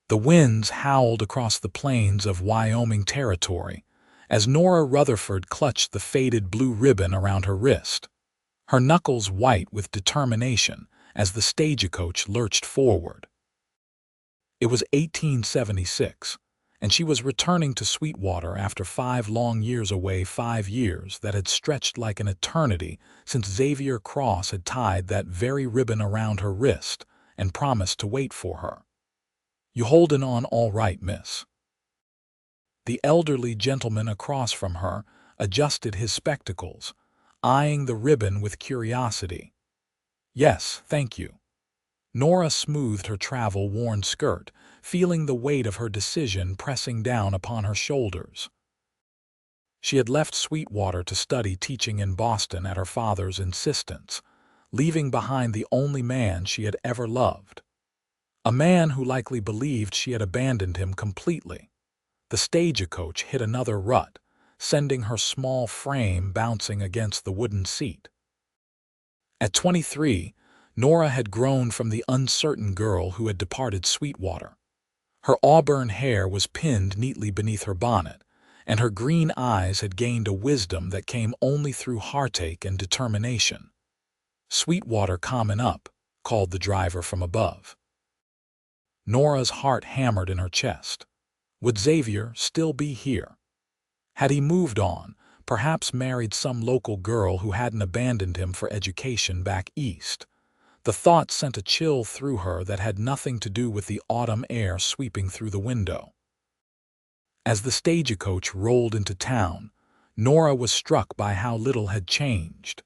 The winds howled across the plains of Wyoming territory as Nora Rutherford clutched the faded blue ribbon around her wrist, her knuckles white with determination as the stagecoach lurched forward. It was 1876, and she was returning to Sweetwater after 5 long years away, 5 years that had stretched like an eternity since Xavier Cross had tied that very ribbon around her wrist and promised to wait for her. "You holdin' on all right, miss?" The elderly gentleman across from her adjusted his spectacles, eyeing the ribbon with curiosity. "Yes, thank you." Nora smoothed her travel-worn skirt, feeling the weight of her decision pressing down upon her shoulders. She had left Sweetwater to study teaching in Boston at her father's insistence, leaving behind the only man she had ever loved. A man who likely believed she had abandoned him completely. The stagecoach hit another rut, sending her small frame bouncing against the wooden seat. At 23, Nora had grown from the uncertain girl who had departed Sweetwater. Her auburn hair was pinned neatly beneath her bonnet, and her green eyes had gained a wisdom that came only through heartache and determination. "Sweetwater comin' up," called the driver from above. Nora's heart hammered in her chest. Would Xavier still be here? Had he moved on, perhaps married some local girl who hadn't abandoned him for education back east? The thought sent a chill through her that had nothing to do with the autumn air sweeping through the window. As the stagecoach rolled into town, Nora was struck by how little had changed.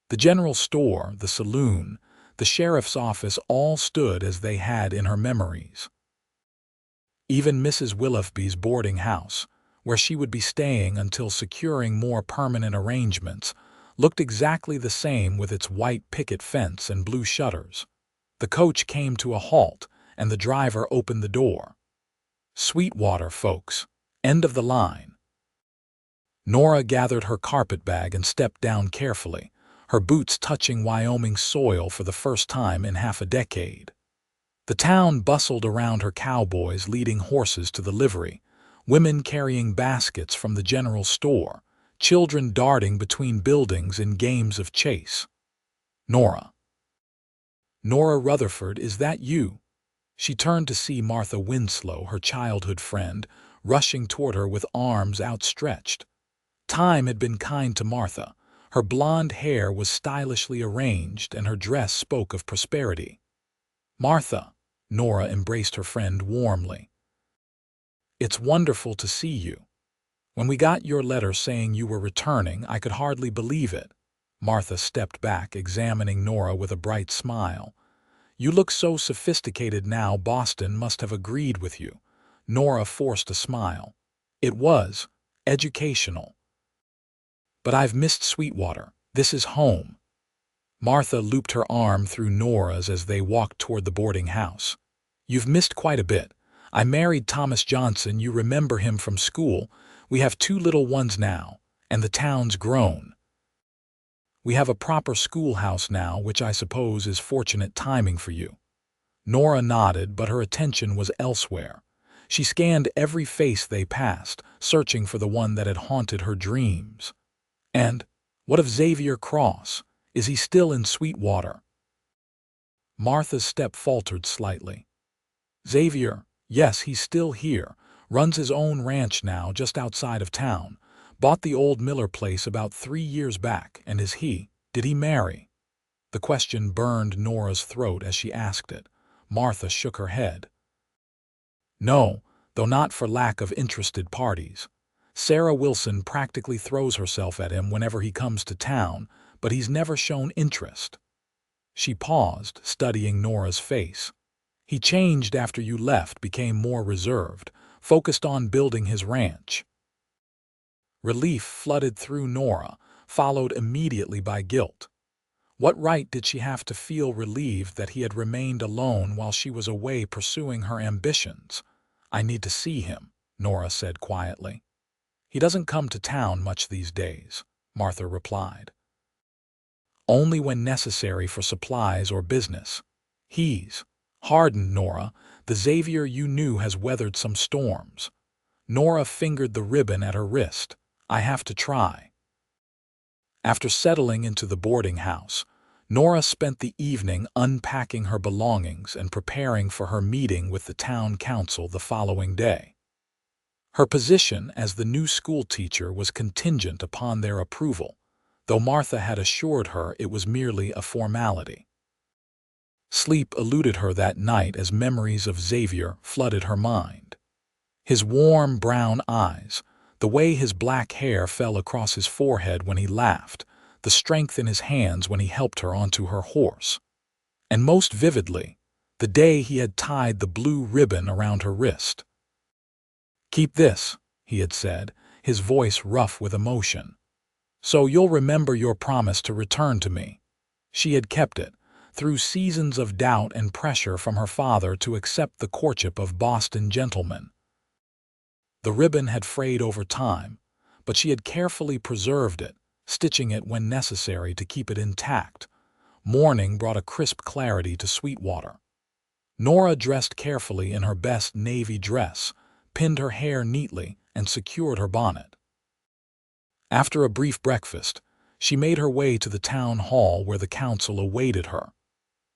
The general store, the saloon, the sheriff's office all stood as they had in her memories. Even Mrs. Willoughby's boarding house, where she would be staying until securing more permanent arrangements, looked exactly the same with its white picket fence and blue shutters. The coach came to a halt, and the driver opened the door. "Sweetwater, folks. End of the line." Nora gathered her carpetbag and stepped down carefully, her boots touching Wyoming soil for the first time in half a decade. The town bustled around her cowboys leading horses to the livery, women carrying baskets from the general store, children darting between buildings in games of chase. "Nora. Nora Rutherford, is that you?" She turned to see Martha Winslow, her childhood friend, rushing toward her with arms outstretched. Time had been kind to Martha. Her blonde hair was stylishly arranged, and her dress spoke of prosperity. "Martha," Nora embraced her friend warmly. "It's wonderful to see you. When we got your letter saying you were returning, I could hardly believe it." Martha stepped back, examining Nora with a bright smile. "You look so sophisticated now. Boston must have agreed with you." Nora forced a smile. "It was educational. But I've missed Sweetwater. This is home." Martha looped her arm through Nora's as they walked toward the boarding house. "You've missed quite a bit. I married Thomas Johnson. You remember him from school. We have 2 little ones now, and the town's grown. We have a proper schoolhouse now, which I suppose is fortunate timing for you." Nora nodded, but her attention was elsewhere. She scanned every face they passed, searching for the one that had haunted her dreams. "And what of Xavier Cross? Is he still in Sweetwater?" Martha's step faltered slightly. "Xavier, yes, he's still here. Runs his own ranch now just outside of town. Bought the old Miller place about 3 years back. And did he marry?" The question burned Nora's throat as she asked it. Martha shook her head. "No, though not for lack of interested parties. Sarah Wilson practically throws herself at him whenever he comes to town, but he's never shown interest." She paused, studying Nora's face. "He changed after you left, became more reserved, focused on building his ranch." Relief flooded through Nora, followed immediately by guilt. What right did she have to feel relieved that he had remained alone while she was away pursuing her ambitions? "I need to see him," Nora said quietly. "He doesn't come to town much these days," Martha replied. "Only when necessary for supplies or business. He's," hardened Nora, The Xavier you knew has weathered some storms. Nora fingered the ribbon at her wrist. I have to try. After settling into the boarding house, Nora spent the evening unpacking her belongings and preparing for her meeting with the town council the following day. Her position as the new school teacher was contingent upon their approval, though Martha had assured her it was merely a formality. Sleep eluded her that night as memories of Xavier flooded her mind. His warm brown eyes, the way his black hair fell across his forehead when he laughed, the strength in his hands when he helped her onto her horse. And most vividly, the day he had tied the blue ribbon around her wrist. "Keep this," he had said, his voice rough with emotion. "So you'll remember your promise to return to me." She had kept it, through seasons of doubt and pressure from her father to accept the courtship of Boston gentlemen. The ribbon had frayed over time, but she had carefully preserved it, stitching it when necessary to keep it intact. Morning brought a crisp clarity to Sweetwater. Nora dressed carefully in her best navy dress, pinned her hair neatly, and secured her bonnet. After a brief breakfast, she made her way to the town hall where the council awaited her.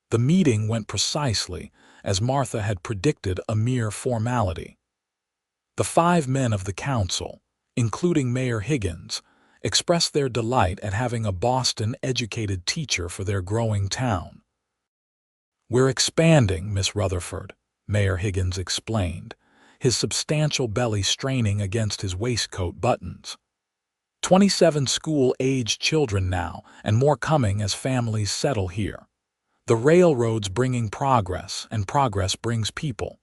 The meeting went precisely as Martha had predicted, a mere formality. The 5 men of the council, including Mayor Higgins, expressed their delight at having a Boston-educated teacher for their growing town. "We're expanding, Miss Rutherford," Mayor Higgins explained, his substantial belly straining against his waistcoat buttons. 27 school-aged children now, and more coming as families settle here. The railroad's bringing progress, and progress brings people.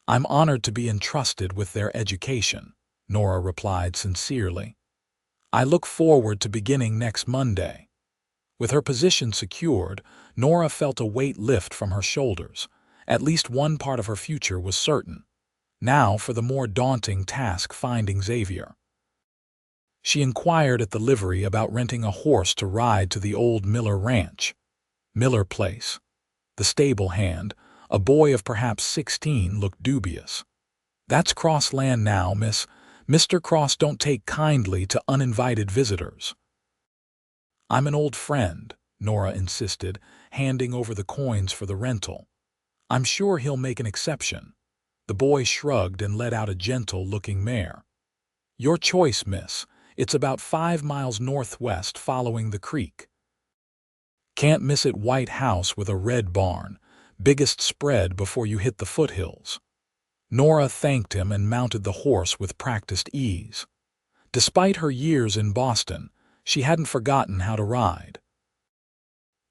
"I'm honored to be entrusted with their education," Nora replied sincerely. "I look forward to beginning next Monday." With her position secured, Nora felt a weight lift from her shoulders. At least one part of her future was certain. Now for the more daunting task, finding Xavier. She inquired at the livery about renting a horse to ride to the old Miller ranch. Miller Place. The stable hand, a boy of perhaps 16, looked dubious. "That's Cross land now, miss. Mr. Cross don't take kindly to uninvited visitors." "I'm an old friend," Nora insisted, handing over the coins for the rental. "I'm sure he'll make an exception." The boy shrugged and let out a gentle-looking mare. "Your choice, miss. It's about 5 miles northwest following the creek. Can't miss it. White house with a red barn, biggest spread before you hit the foothills." Nora thanked him and mounted the horse with practiced ease. Despite her years in Boston, she hadn't forgotten how to ride.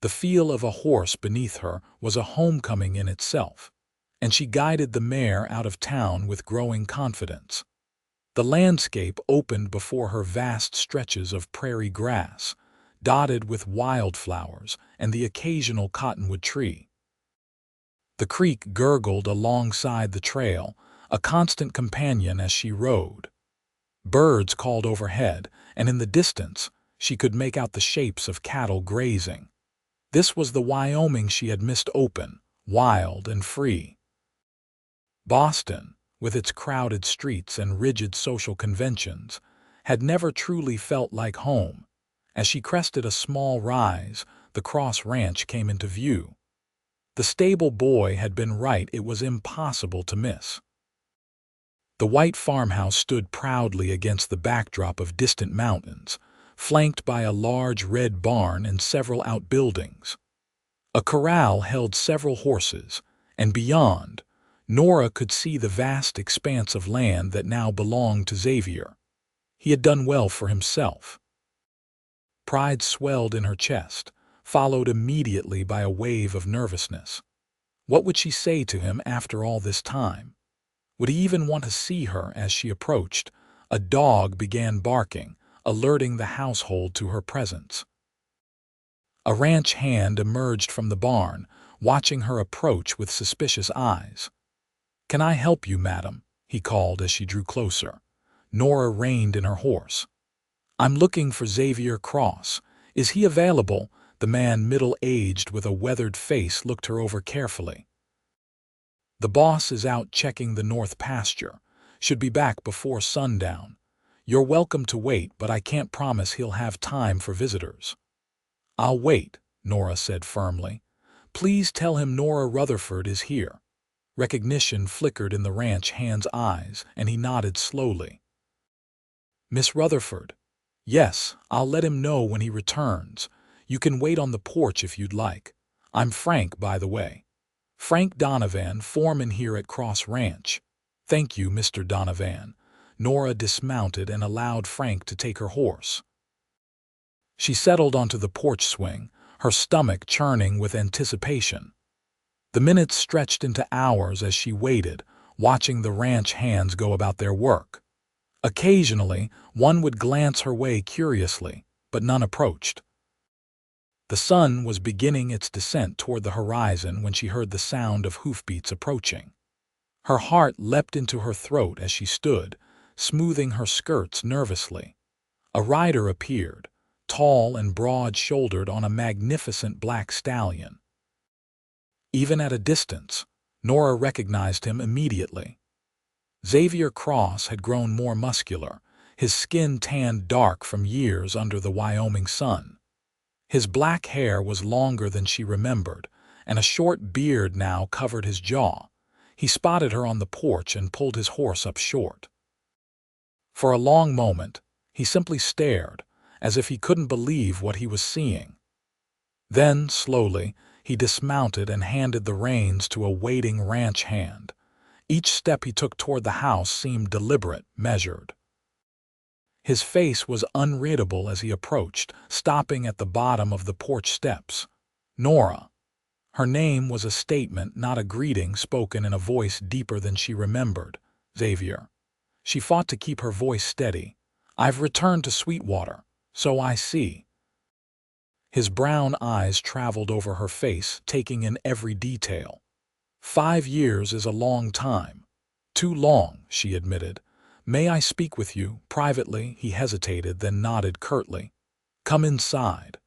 The feel of a horse beneath her was a homecoming in itself, and she guided the mare out of town with growing confidence. The landscape opened before her, vast stretches of prairie grass, dotted with wildflowers and the occasional cottonwood tree. The creek gurgled alongside the trail, a constant companion as she rode. Birds called overhead, and in the distance she could make out the shapes of cattle grazing. This was the Wyoming she had missed, open, wild, and free. Boston, with its crowded streets and rigid social conventions, had never truly felt like home. As she crested a small rise, the Cross Ranch came into view. The stable boy had been right, it was impossible to miss. The white farmhouse stood proudly against the backdrop of distant mountains, flanked by a large red barn and several outbuildings. A corral held several horses, and beyond, Nora could see the vast expanse of land that now belonged to Xavier. He had done well for himself. Pride swelled in her chest, followed immediately by a wave of nervousness. What would she say to him after all this time? Would he even want to see her? As she approached, a dog began barking, alerting the household to her presence. A ranch hand emerged from the barn, watching her approach with suspicious eyes. "Can I help you, madam?" he called as she drew closer. Nora reined in her horse. "I'm looking for Xavier Cross. Is he available?" The man, middle-aged with a weathered face, looked her over carefully. The boss is out checking the north pasture. Should be back before sundown. You're welcome to wait, but I can't promise he'll have time for visitors." "I'll wait," Nora said firmly. "Please tell him Nora Rutherford is here." Recognition flickered in the ranch hand's eyes, and he nodded slowly. "Miss Rutherford?" "Yes, I'll let him know when he returns. You can wait on the porch if you'd like. I'm Frank, by the way. Frank Donovan, foreman here at Cross Ranch." "Thank you, Mr. Donovan." Nora dismounted and allowed Frank to take her horse. She settled onto the porch swing, her stomach churning with anticipation. The minutes stretched into hours as she waited, watching the ranch hands go about their work. Occasionally, one would glance her way curiously, but none approached. The sun was beginning its descent toward the horizon when she heard the sound of hoofbeats approaching. Her heart leapt into her throat as she stood, smoothing her skirts nervously. A rider appeared, tall and broad-shouldered on a magnificent black stallion. Even at a distance, Nora recognized him immediately. Xavier Cross had grown more muscular, his skin tanned dark from years under the Wyoming sun. His black hair was longer than she remembered, and a short beard now covered his jaw. He spotted her on the porch and pulled his horse up short. For a long moment, he simply stared, as if he couldn't believe what he was seeing. Then, slowly, he dismounted and handed the reins to a waiting ranch hand. Each step he took toward the house seemed deliberate, measured. His face was unreadable as he approached, stopping at the bottom of the porch steps. Nora. Her name was a statement, not a greeting, spoken in a voice deeper than she remembered. Xavier. She fought to keep her voice steady. "I've returned to Sweetwater, so I see." His brown eyes traveled over her face, taking in every detail. 5 years is a long time. "Too long," she admitted. "May I speak with you, privately?" He hesitated, then nodded curtly. "Come inside."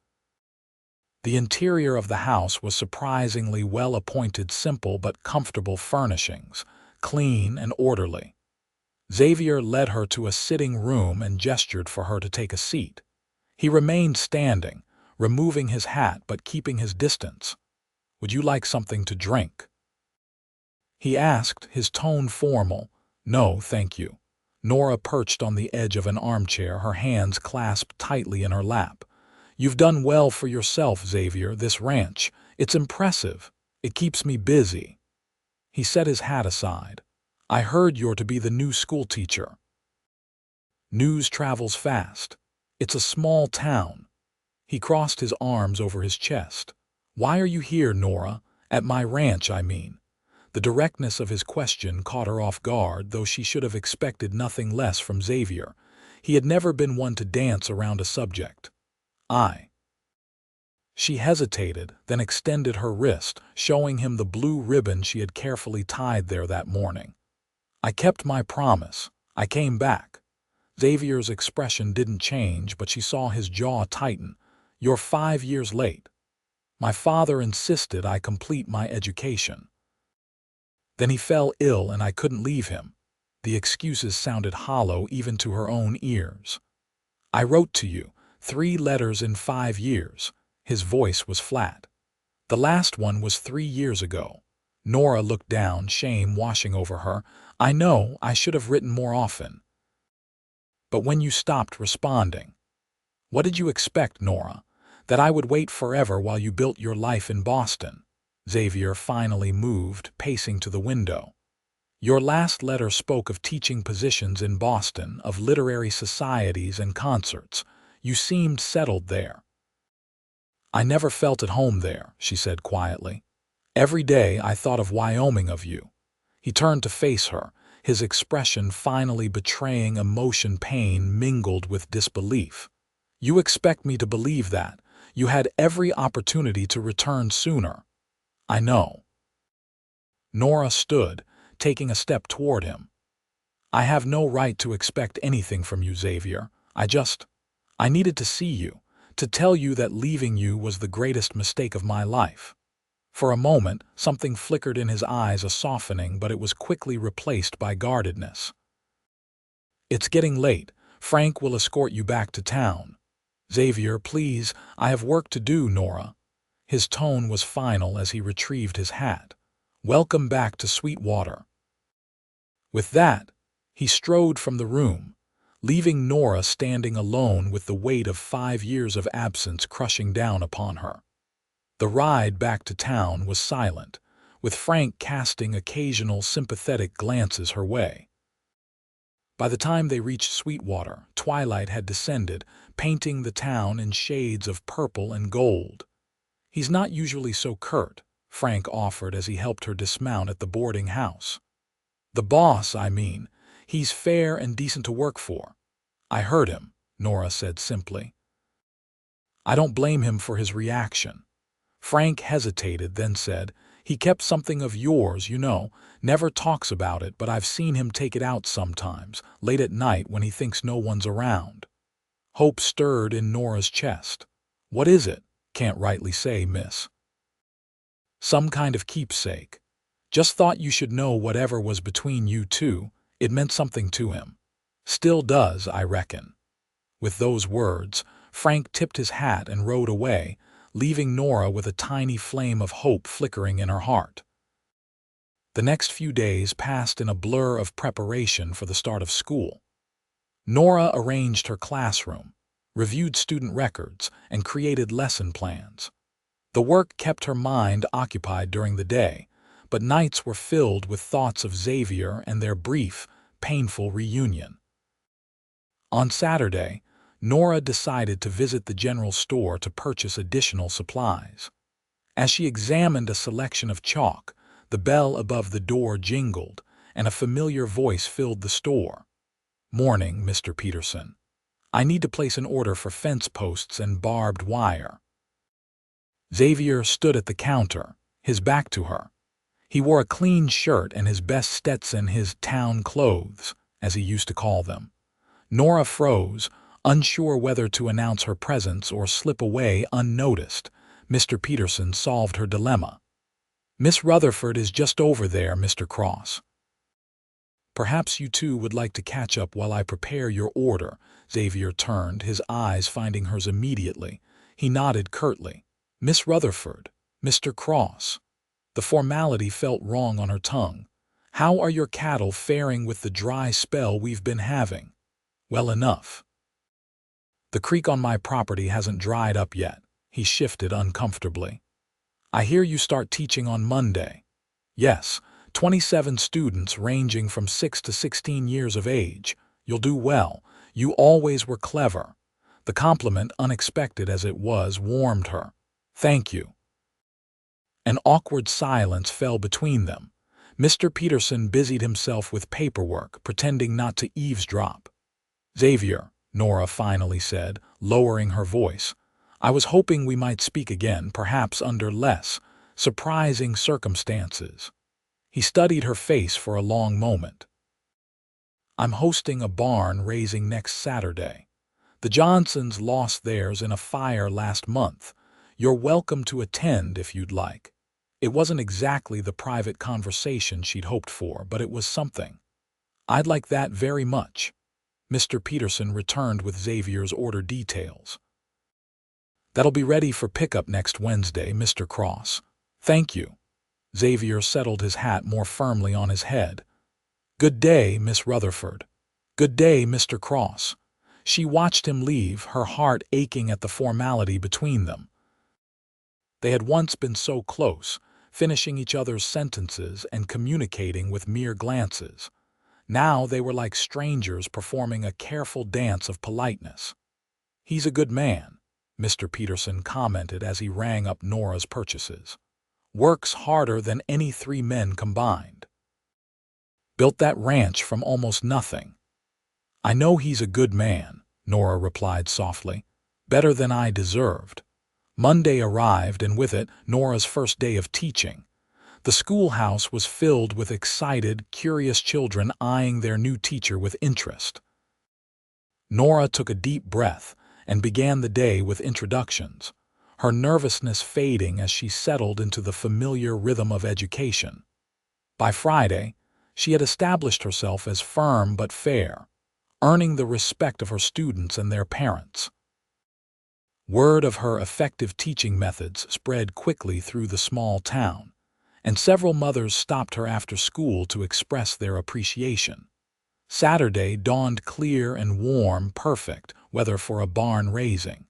The interior of the house was surprisingly well-appointed, simple but comfortable furnishings, clean and orderly. Xavier led her to a sitting room and gestured for her to take a seat. He remained standing, removing his hat but keeping his distance. "Would you like something to drink?" he asked, his tone formal. "No, thank you." Nora perched on the edge of an armchair, her hands clasped tightly in her lap. "You've done well for yourself, Xavier, this ranch. It's impressive. It keeps me busy." He set his hat aside. "I heard you're to be the new schoolteacher." News travels fast. It's a small town. He crossed his arms over his chest. "Why are you here, Nora? At my ranch, I mean." The directness of his question caught her off guard, though she should have expected nothing less from Xavier. He had never been one to dance around a subject. "I." She hesitated, then extended her wrist, showing him the blue ribbon she had carefully tied there that morning. "I kept my promise. I came back." Xavier's expression didn't change, but she saw his jaw tighten. "You're 5 years late. My father insisted I complete my education. Then he fell ill and I couldn't leave him." The excuses sounded hollow even to her own ears. "I wrote to you, 3 letters in 5 years. His voice was flat. "The last one was 3 years ago." Nora looked down, shame washing over her. "I know, I should have written more often." "But when you stopped responding." "What did you expect, Nora? That I would wait forever while you built your life in Boston?" Xavier finally moved, pacing to the window. "Your last letter spoke of teaching positions in Boston, of literary societies and concerts. You seemed settled there." "I never felt at home there," she said quietly. "Every day I thought of Wyoming, of you." He turned to face her, his expression finally betraying emotion, pain mingled with disbelief. "You expect me to believe that? You had every opportunity to return sooner." "I know." Nora stood, taking a step toward him. "I have no right to expect anything from you, Xavier. I needed to see you, to tell you that leaving you was the greatest mistake of my life." For a moment, something flickered in his eyes, a softening, but it was quickly replaced by guardedness. "It's getting late. Frank will escort you back to town." "Xavier, please, I have work to do, Nora." His tone was final as he retrieved his hat. "Welcome back to Sweetwater." With that, he strode from the room, leaving Nora standing alone with the weight of 5 years of absence crushing down upon her. The ride back to town was silent, with Frank casting occasional sympathetic glances her way. By the time they reached Sweetwater, twilight had descended, painting the town in shades of purple and gold. "He's not usually so curt," Frank offered as he helped her dismount at the boarding house. "The boss, I mean. He's fair and decent to work for." "I heard him," Nora said simply. "I don't blame him for his reaction." Frank hesitated, then said, "He kept something of yours, you know. Never talks about it, but I've seen him take it out sometimes, late at night when he thinks no one's around." Hope stirred in Nora's chest. "What is it?" "Can't rightly say, miss. Some kind of keepsake. Just thought you should know whatever was between you two. It meant something to him. Still does, I reckon." With those words, Frank tipped his hat and rode away, leaving Nora with a tiny flame of hope flickering in her heart. The next few days passed in a blur of preparation for the start of school. Nora arranged her classroom, reviewed student records, and created lesson plans. The work kept her mind occupied during the day, but nights were filled with thoughts of Xavier and their brief, painful reunion. On Saturday, Nora decided to visit the general store to purchase additional supplies. As she examined a selection of chalk, the bell above the door jingled, and a familiar voice filled the store. "Morning, Mr. Peterson. I need to place an order for fence posts and barbed wire." Xavier stood at the counter, his back to her. He wore a clean shirt and his best Stetson, his town clothes, as he used to call them. Nora froze, unsure whether to announce her presence or slip away unnoticed. Mr. Peterson solved her dilemma. "Miss Rutherford is just over there, Mr. Cross. Perhaps you two would like to catch up while I prepare your order." Xavier turned, his eyes finding hers immediately. He nodded curtly. "Miss Rutherford, Mr. Cross." The formality felt wrong on her tongue. "How are your cattle faring with the dry spell we've been having?" "Well enough. The creek on my property hasn't dried up yet." He shifted uncomfortably. "I hear you start teaching on Monday." "Yes, 27 students ranging from 6 to 16 years of age. You'll do well. You always were clever." The compliment, unexpected as it was, warmed her. "Thank you." An awkward silence fell between them. Mr. Peterson busied himself with paperwork, pretending not to eavesdrop. "Xavier," Nora finally said, lowering her voice, "I was hoping we might speak again, perhaps under less surprising circumstances." He studied her face for a long moment. "I'm hosting a barn raising next Saturday. The Johnsons lost theirs in a fire last month. You're welcome to attend if you'd like." It wasn't exactly the private conversation she'd hoped for, but it was something. "I'd like that very much." Mr. Peterson returned with Xavier's order details. "That'll be ready for pickup next Wednesday, Mr. Cross." "Thank you." Xavier settled his hat more firmly on his head. "Good day, Miss Rutherford." "Good day, Mr. Cross." She watched him leave, her heart aching at the formality between them. They had once been so close, finishing each other's sentences and communicating with mere glances. Now they were like strangers performing a careful dance of politeness. "He's a good man," Mr. Peterson commented as he rang up Nora's purchases. "Works harder than any 3 men combined. Built that ranch from almost nothing." "I know he's a good man," Nora replied softly. "Better than I deserved." Monday arrived, and with it, Nora's first day of teaching. The schoolhouse was filled with excited, curious children eyeing their new teacher with interest. Nora took a deep breath and began the day with introductions. her nervousness fading as she settled into the familiar rhythm of education. By Friday, she had established herself as firm but fair, earning the respect of her students and their parents. Word of her effective teaching methods spread quickly through the small town, and several mothers stopped her after school to express their appreciation. Saturday dawned clear and warm, perfect weather for a barn raising.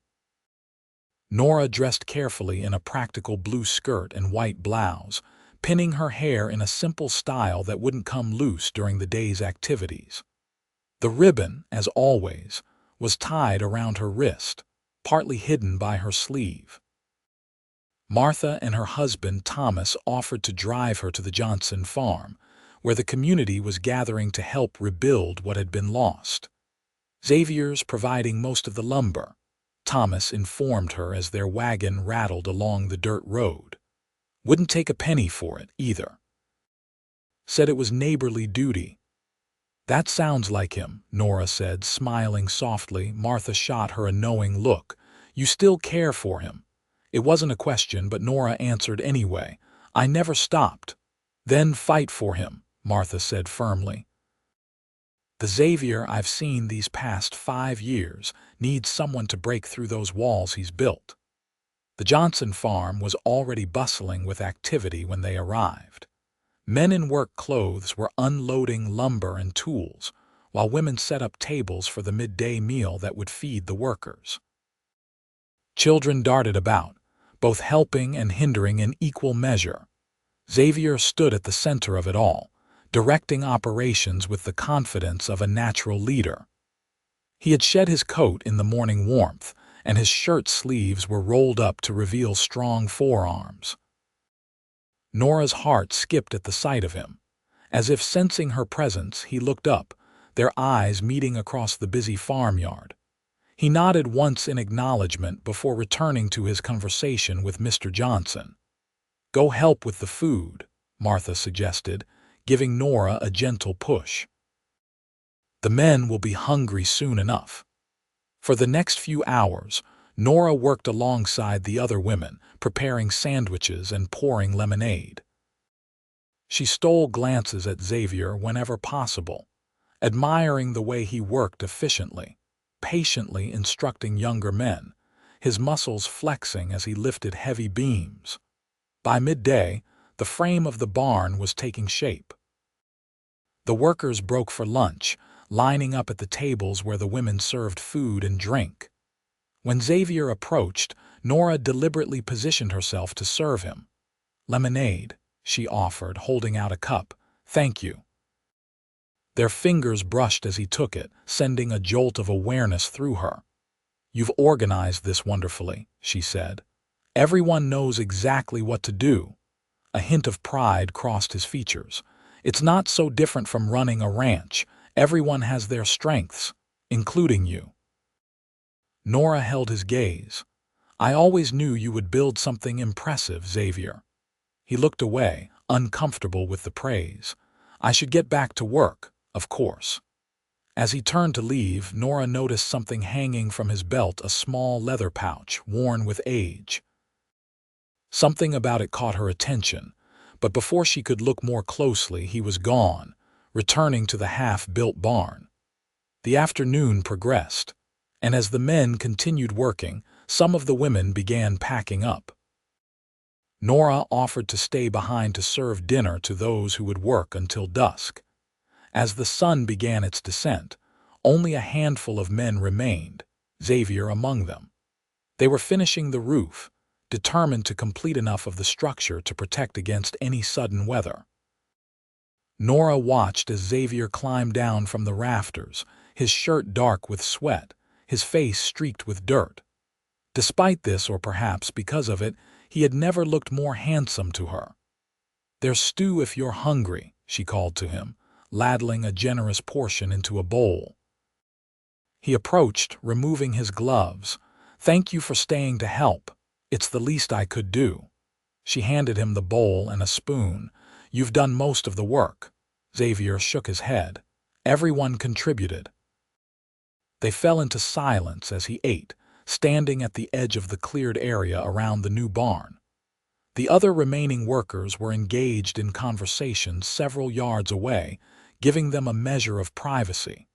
Nora dressed carefully in a practical blue skirt and white blouse, pinning her hair in a simple style that wouldn't come loose during the day's activities. The ribbon, as always, was tied around her wrist, partly hidden by her sleeve. Martha and her husband Thomas offered to drive her to the Johnson farm, where the community was gathering to help rebuild what had been lost. Xavier's providing most of the lumber, Thomas informed her as their wagon rattled along the dirt road. Wouldn't take a penny for it, either. Said it was neighborly duty. That sounds like him, Nora said, smiling softly. Martha shot her a knowing look. You still care for him. It wasn't a question, but Nora answered anyway. I never stopped. Then fight for him, Martha said firmly. The Xavier I've seen these past 5 years needs someone to break through those walls he's built. The Johnson farm was already bustling with activity when they arrived. Men in work clothes were unloading lumber and tools, while women set up tables for the midday meal that would feed the workers. Children darted about, both helping and hindering in equal measure. Xavier stood at the center of it all, directing operations with the confidence of a natural leader. He had shed his coat in the morning warmth, and his shirt sleeves were rolled up to reveal strong forearms. Nora's heart skipped at the sight of him. As if sensing her presence, he looked up, their eyes meeting across the busy farmyard. He nodded once in acknowledgement before returning to his conversation with Mr. Johnson. Go help with the food, Martha suggested, giving Nora a gentle push. The men will be hungry soon enough. For the next few hours, Nora worked alongside the other women, preparing sandwiches and pouring lemonade. She stole glances at Xavier whenever possible, admiring the way he worked efficiently, patiently instructing younger men, his muscles flexing as he lifted heavy beams. By midday, the frame of the barn was taking shape. The workers broke for lunch, lining up at the tables where the women served food and drink. When Xavier approached, Nora deliberately positioned herself to serve him. Lemonade, she offered, holding out a cup. Thank you. Their fingers brushed as he took it, sending a jolt of awareness through her. You've organized this wonderfully, she said. Everyone knows exactly what to do. A hint of pride crossed his features. It's not so different from running a ranch. Everyone has their strengths, including you. Nora held his gaze. I always knew you would build something impressive, Xavier. He looked away, uncomfortable with the praise. I should get back to work, of course. As he turned to leave, Nora noticed something hanging from his belt, a small leather pouch, worn with age. Something about it caught her attention, but before she could look more closely, he was gone, returning to the half-built barn. The afternoon progressed, and as the men continued working, some of the women began packing up. Nora offered to stay behind to serve dinner to those who would work until dusk. As the sun began its descent, only a handful of men remained, Xavier among them. They were finishing the roof, determined to complete enough of the structure to protect against any sudden weather. Nora watched as Xavier climbed down from the rafters, his shirt dark with sweat, his face streaked with dirt. Despite this, or perhaps because of it, he had never looked more handsome to her. There's stew if you're hungry, she called to him, ladling a generous portion into a bowl. He approached, removing his gloves. Thank you for staying to help. It's the least I could do. She handed him the bowl and a spoon. You've done most of the work. Xavier shook his head. Everyone contributed. They fell into silence as he ate, standing at the edge of the cleared area around the new barn. The other remaining workers were engaged in conversations several yards away, giving them a measure of privacy.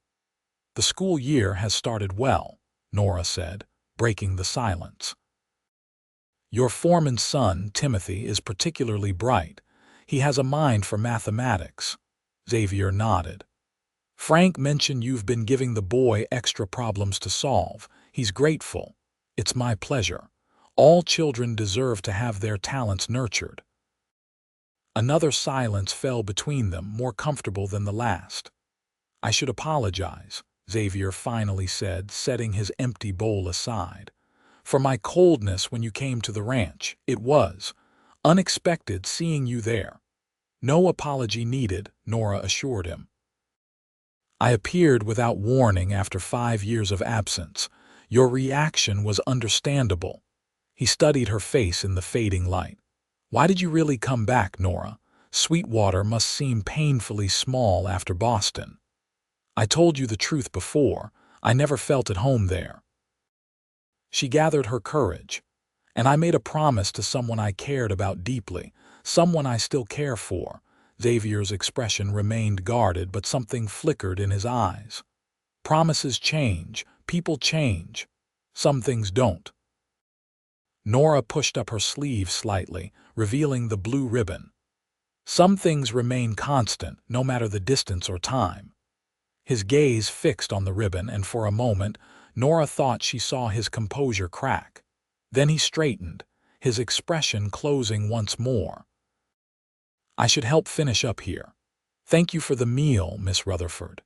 "The school year has started well," Nora said, breaking the silence. "Your foreman's son, Timothy, is particularly bright. He has a mind for mathematics." Xavier nodded. "Frank mentioned you've been giving the boy extra problems to solve. He's grateful." "It's my pleasure. All children deserve to have their talents nurtured." Another silence fell between them, more comfortable than the last. "I should apologize," Xavier finally said, setting his empty bowl aside, "for my coldness when you came to the ranch. It was unexpected seeing you there." "No apology needed," Nora assured him. "I appeared without warning after 5 years of absence. Your reaction was understandable." He studied her face in the fading light. "Why did you really come back, Nora? Sweetwater must seem painfully small after Boston." "I told you the truth before. I never felt at home there." She gathered her courage. "And I made a promise to someone I cared about deeply, someone I still care for." Xavier's expression remained guarded, but something flickered in his eyes. "Promises change. People change. Some things don't." Nora pushed up her sleeve slightly, revealing the blue ribbon. "Some things remain constant, no matter the distance or time." His gaze fixed on the ribbon, and for a moment, Nora thought she saw his composure crack. Then he straightened, his expression closing once more. "I should help finish up here. Thank you for the meal, Miss Rutherford."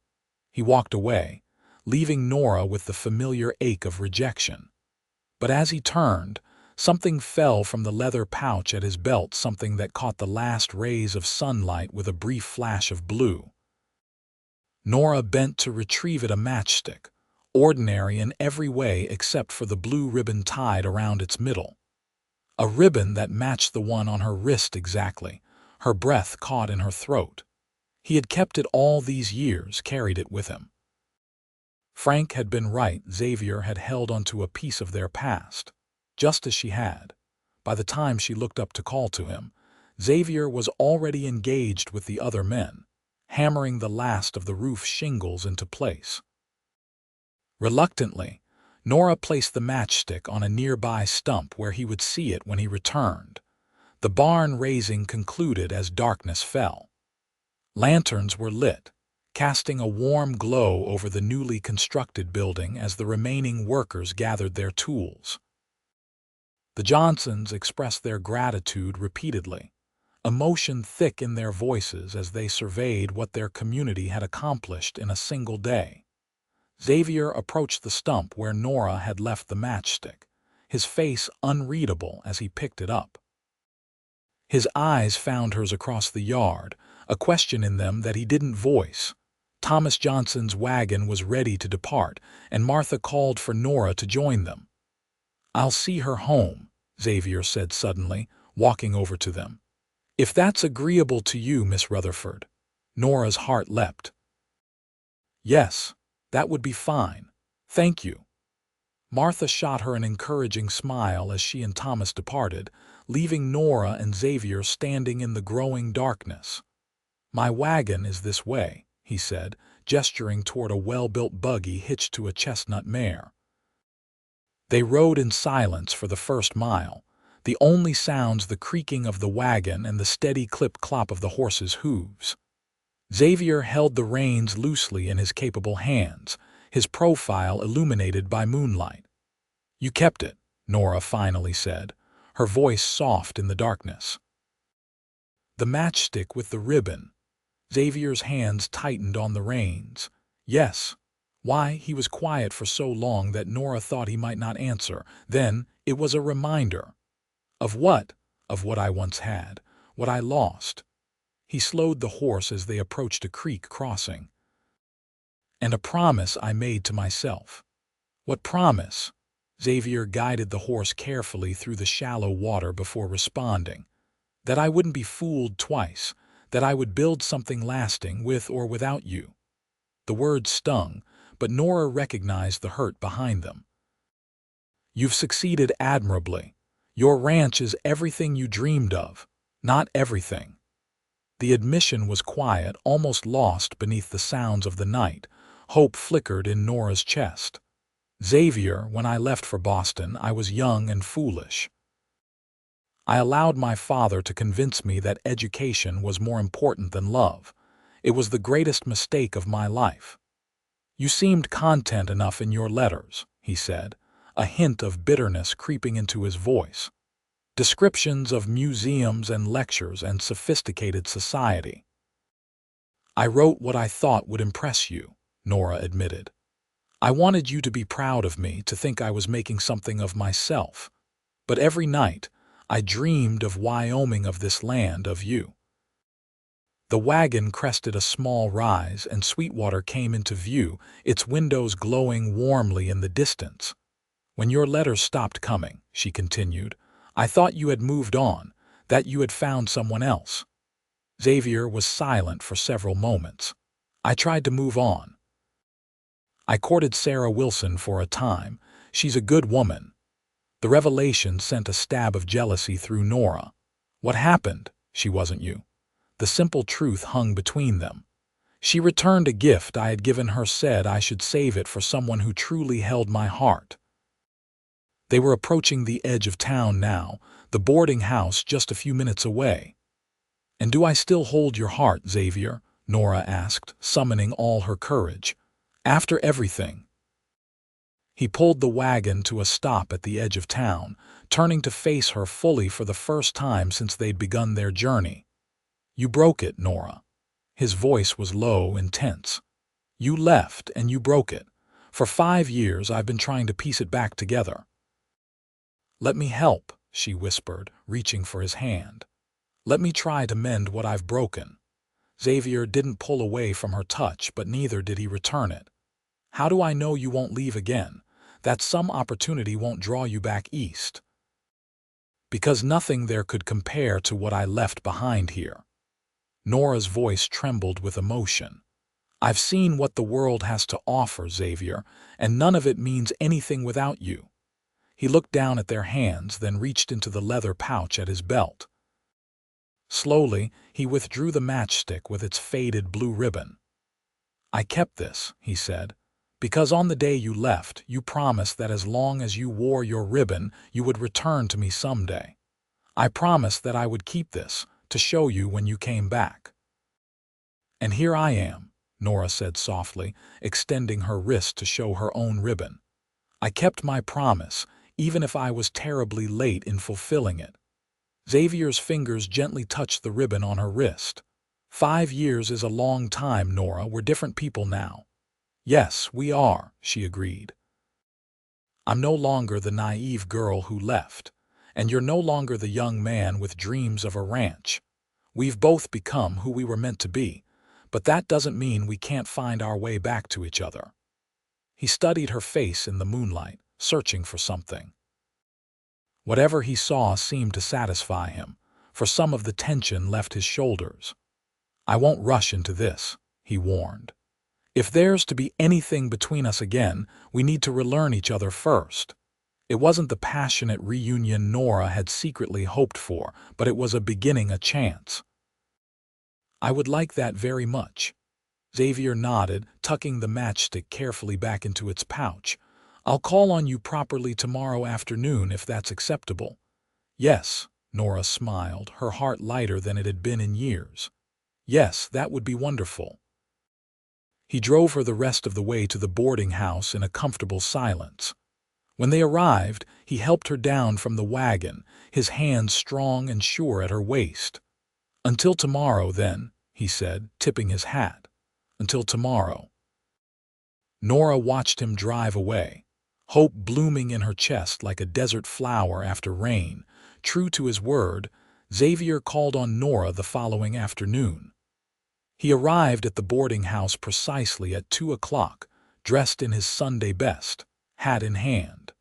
He walked away, leaving Nora with the familiar ache of rejection. But as he turned, something fell from the leather pouch at his belt, something that caught the last rays of sunlight with a brief flash of blue. Nora bent to retrieve it, a matchstick, ordinary in every way except for the blue ribbon tied around its middle. A ribbon that matched the one on her wrist exactly. Her breath caught in her throat. He had kept it all these years, carried it with him. Frank had been right. Xavier had held onto a piece of their past, just as she had. By the time she looked up to call to him, Xavier was already engaged with the other men, hammering the last of the roof shingles into place. Reluctantly, Nora placed the matchstick on a nearby stump where he would see it when he returned. The barn raising concluded as darkness fell. Lanterns were lit, casting a warm glow over the newly constructed building as the remaining workers gathered their tools. The Johnsons expressed their gratitude repeatedly, emotion thick in their voices as they surveyed what their community had accomplished in a single day. Xavier approached the stump where Nora had left the matchstick, his face unreadable as he picked it up. His eyes found hers across the yard, a question in them that he didn't voice. Thomas Johnson's wagon was ready to depart, and Martha called for Nora to join them. "I'll see her home," Xavier said suddenly, walking over to them. "If that's agreeable to you, Miss Rutherford." Nora's heart leapt. "Yes, that would be fine. Thank you." Martha shot her an encouraging smile as she and Thomas departed, leaving Nora and Xavier standing in the growing darkness. "My wagon is this way," he said, gesturing toward a well-built buggy hitched to a chestnut mare. They rode in silence for the first mile, the only sounds the creaking of the wagon and the steady clip-clop of the horses' hooves. Xavier held the reins loosely in his capable hands, his profile illuminated by moonlight. "You kept it," Nora finally said, her voice soft in the darkness. "The matchstick with the ribbon." Xavier's hands tightened on the reins. "Yes." Why, he was quiet for so long that Nora thought he might not answer. Then it was a reminder. "Of what?" "Of what I once had, what I lost." He slowed the horse as they approached a creek crossing. "And a promise I made to myself." "What promise?" Xavier guided the horse carefully through the shallow water before responding. "That I wouldn't be fooled twice, that I would build something lasting with or without you." The words stung, but Nora recognized the hurt behind them. You've succeeded admirably. Your ranch is everything you dreamed of. Not everything." The admission was quiet, almost lost beneath the sounds of the night. Hope flickered in Nora's chest. "Xavier, when I left for Boston, I was young and foolish. I allowed my father to convince me that education was more important than love. It was the greatest mistake of my life." "You seemed content enough in your letters," he said, a hint of bitterness creeping into his voice. "Descriptions of museums and lectures and sophisticated society." "I wrote what I thought would impress you," Nora admitted. "I wanted you to be proud of me, to think I was making something of myself. But every night, I dreamed of Wyoming, of this land, of you." The wagon crested a small rise, and Sweetwater came into view, its windows glowing warmly in the distance. "When your letters stopped coming," she continued, "I thought you had moved on, that you had found someone else." Xavier was silent for several moments. "I tried to move on. I courted Sarah Wilson for a time. She's a good woman." The revelation sent a stab of jealousy through Nora. "What happened? She wasn't you." The simple truth hung between them. "She returned a gift I had given her, said I should save it for someone who truly held my heart." They were approaching the edge of town now, the boarding house just a few minutes away. "And do I still hold your heart, Xavier?" Nora asked, summoning all her courage. "After everything?" He pulled the wagon to a stop at the edge of town, turning to face her fully for the first time since they'd begun their journey. "You broke it, Nora." His voice was low and tense. "You left and you broke it. For 5 years I've been trying to piece it back together." "Let me help," she whispered, reaching for his hand. "Let me try to mend what I've broken." Xavier didn't pull away from her touch, but neither did he return it. "How do I know you won't leave again? That some opportunity won't draw you back east?" "Because nothing there could compare to what I left behind here." Nora's voice trembled with emotion. "I've seen what the world has to offer, Xavier, and none of it means anything without you." He looked down at their hands, then reached into the leather pouch at his belt. Slowly, he withdrew the matchstick with its faded blue ribbon. "I kept this," he said, "because on the day you left, you promised that as long as you wore your ribbon, you would return to me someday. I promised that I would keep this, to show you when you came back." "And here I am," Nora said softly, extending her wrist to show her own ribbon. "I kept my promise, even if I was terribly late in fulfilling it." Xavier's fingers gently touched the ribbon on her wrist. 5 years is a long time, Nora. We're different people now." "Yes, we are," she agreed. "I'm no longer the naive girl who left, and you're no longer the young man with dreams of a ranch. We've both become who we were meant to be, but that doesn't mean we can't find our way back to each other." He studied her face in the moonlight, searching for something. Whatever he saw seemed to satisfy him, for some of the tension left his shoulders. "I won't rush into this," he warned. "If there's to be anything between us again, we need to relearn each other first." It wasn't the passionate reunion Nora had secretly hoped for, but it was a beginning, a chance. "I would like that very much." Xavier nodded, tucking the matchstick carefully back into its pouch. "I'll call on you properly tomorrow afternoon if that's acceptable." "Yes," Nora smiled, her heart lighter than it had been in years. "Yes, that would be wonderful." He drove her the rest of the way to the boarding house in a comfortable silence. When they arrived, he helped her down from the wagon, his hands strong and sure at her waist. "Until tomorrow, then," he said, tipping his hat. "Until tomorrow." Nora watched him drive away, hope blooming in her chest like a desert flower after rain. True to his word, Xavier called on Nora the following afternoon. He arrived at the boarding house precisely at 2 o'clock, dressed in his Sunday best, hat in hand.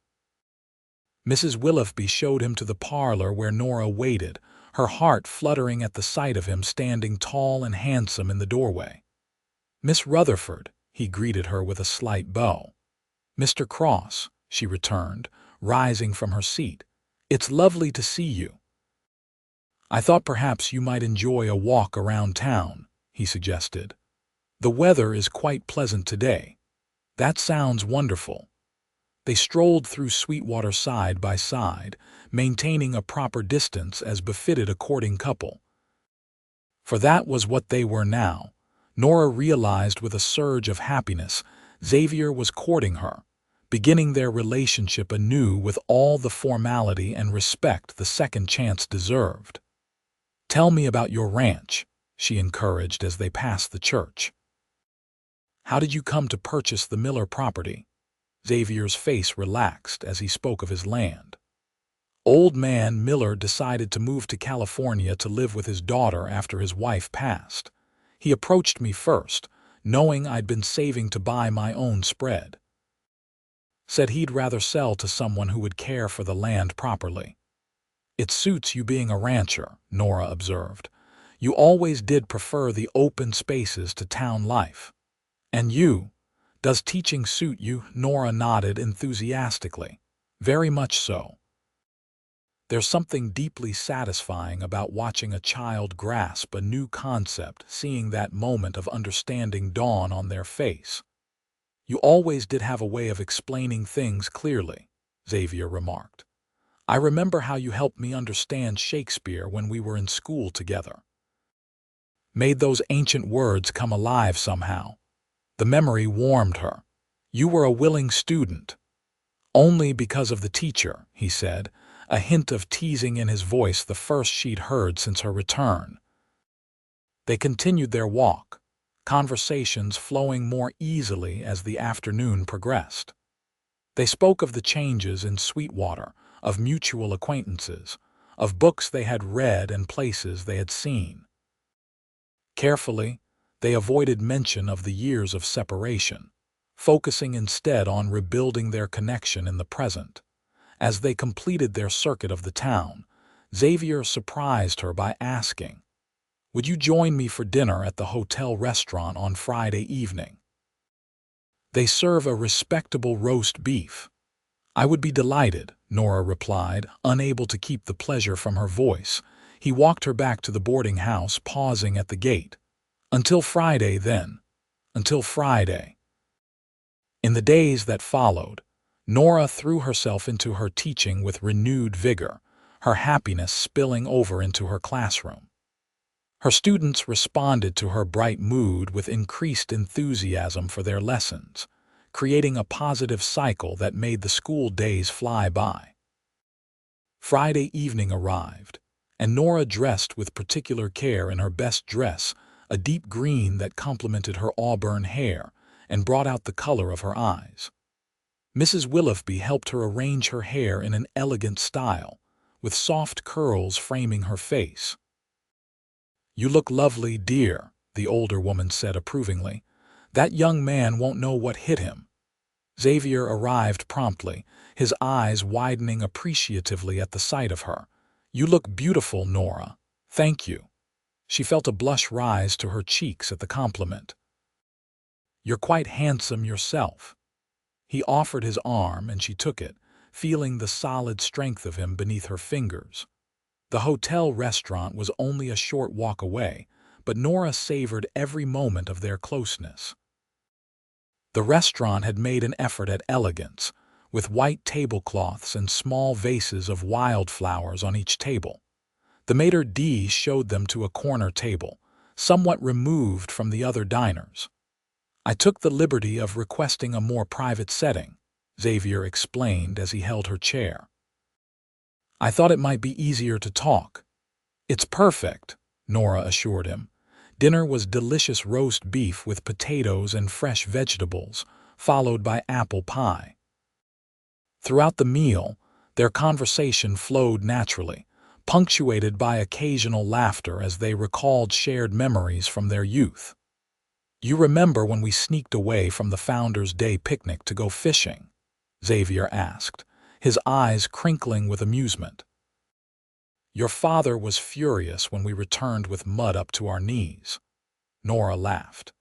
Mrs. Willoughby showed him to the parlor where Nora waited, her heart fluttering at the sight of him standing tall and handsome in the doorway. "Miss Rutherford," he greeted her with a slight bow. "Mr. Cross," she returned, rising from her seat. "It's lovely to see you." "I thought perhaps you might enjoy a walk around town," he suggested. "The weather is quite pleasant today." "That sounds wonderful." They strolled through Sweetwater side by side, maintaining a proper distance as befitted a courting couple. For that was what they were now. Nora realized with a surge of happiness Xavier was courting her, beginning their relationship anew with all the formality and respect the second chance deserved. "Tell me about your ranch," she encouraged as they passed the church. "How did you come to purchase the Miller property?" Xavier's face relaxed as he spoke of his land. "Old man Miller decided to move to California to live with his daughter after his wife passed. He approached me first, knowing I'd been saving to buy my own spread. Said he'd rather sell to someone who would care for the land properly." "It suits you being a rancher," Nora observed. "You always did prefer the open spaces to town life." "And you? Does teaching suit you?" Nora nodded enthusiastically. "Very much so. There's something deeply satisfying about watching a child grasp a new concept, seeing that moment of understanding dawn on their face." "You always did have a way of explaining things clearly," Xavier remarked. "I remember how you helped me understand Shakespeare when we were in school together. Made those ancient words come alive somehow." The memory warmed her. "You were a willing student." "Only because of the teacher," he said, a hint of teasing in his voice, the first she'd heard since her return. They continued their walk, conversations flowing more easily as the afternoon progressed. They spoke of the changes in Sweetwater, of mutual acquaintances, of books they had read and places they had seen. Carefully, they avoided mention of the years of separation, focusing instead on rebuilding their connection in the present. As they completed their circuit of the town, Xavier surprised her by asking, "Would you join me for dinner at the hotel restaurant on Friday evening? They serve a respectable roast beef." "I would be delighted," Nora replied, unable to keep the pleasure from her voice. He walked her back to the boarding house, pausing at the gate. "Until Friday, then." "Until Friday." In the days that followed, Nora threw herself into her teaching with renewed vigor, her happiness spilling over into her classroom. Her students responded to her bright mood with increased enthusiasm for their lessons, creating a positive cycle that made the school days fly by. Friday evening arrived, and Nora dressed with particular care in her best dress, a deep green that complemented her auburn hair and brought out the color of her eyes. Mrs. Willoughby helped her arrange her hair in an elegant style, with soft curls framing her face. "You look lovely, dear," the older woman said approvingly. "That young man won't know what hit him." Xavier arrived promptly, his eyes widening appreciatively at the sight of her. "You look beautiful, Nora." "Thank you." She felt a blush rise to her cheeks at the compliment. "You're quite handsome yourself." He offered his arm and she took it, feeling the solid strength of him beneath her fingers. The hotel restaurant was only a short walk away, but Nora savored every moment of their closeness. The restaurant had made an effort at elegance, with white tablecloths and small vases of wildflowers on each table. The maitre d' showed them to a corner table, somewhat removed from the other diners. "I took the liberty of requesting a more private setting," Xavier explained as he held her chair. "I thought it might be easier to talk." "It's perfect," Nora assured him. Dinner was delicious roast beef with potatoes and fresh vegetables, followed by apple pie. Throughout the meal, their conversation flowed naturally, punctuated by occasional laughter as they recalled shared memories from their youth. "You remember when we sneaked away from the Founders' Day picnic to go fishing?" Xavier asked, his eyes crinkling with amusement. "Your father was furious when we returned with mud up to our knees." Nora laughed.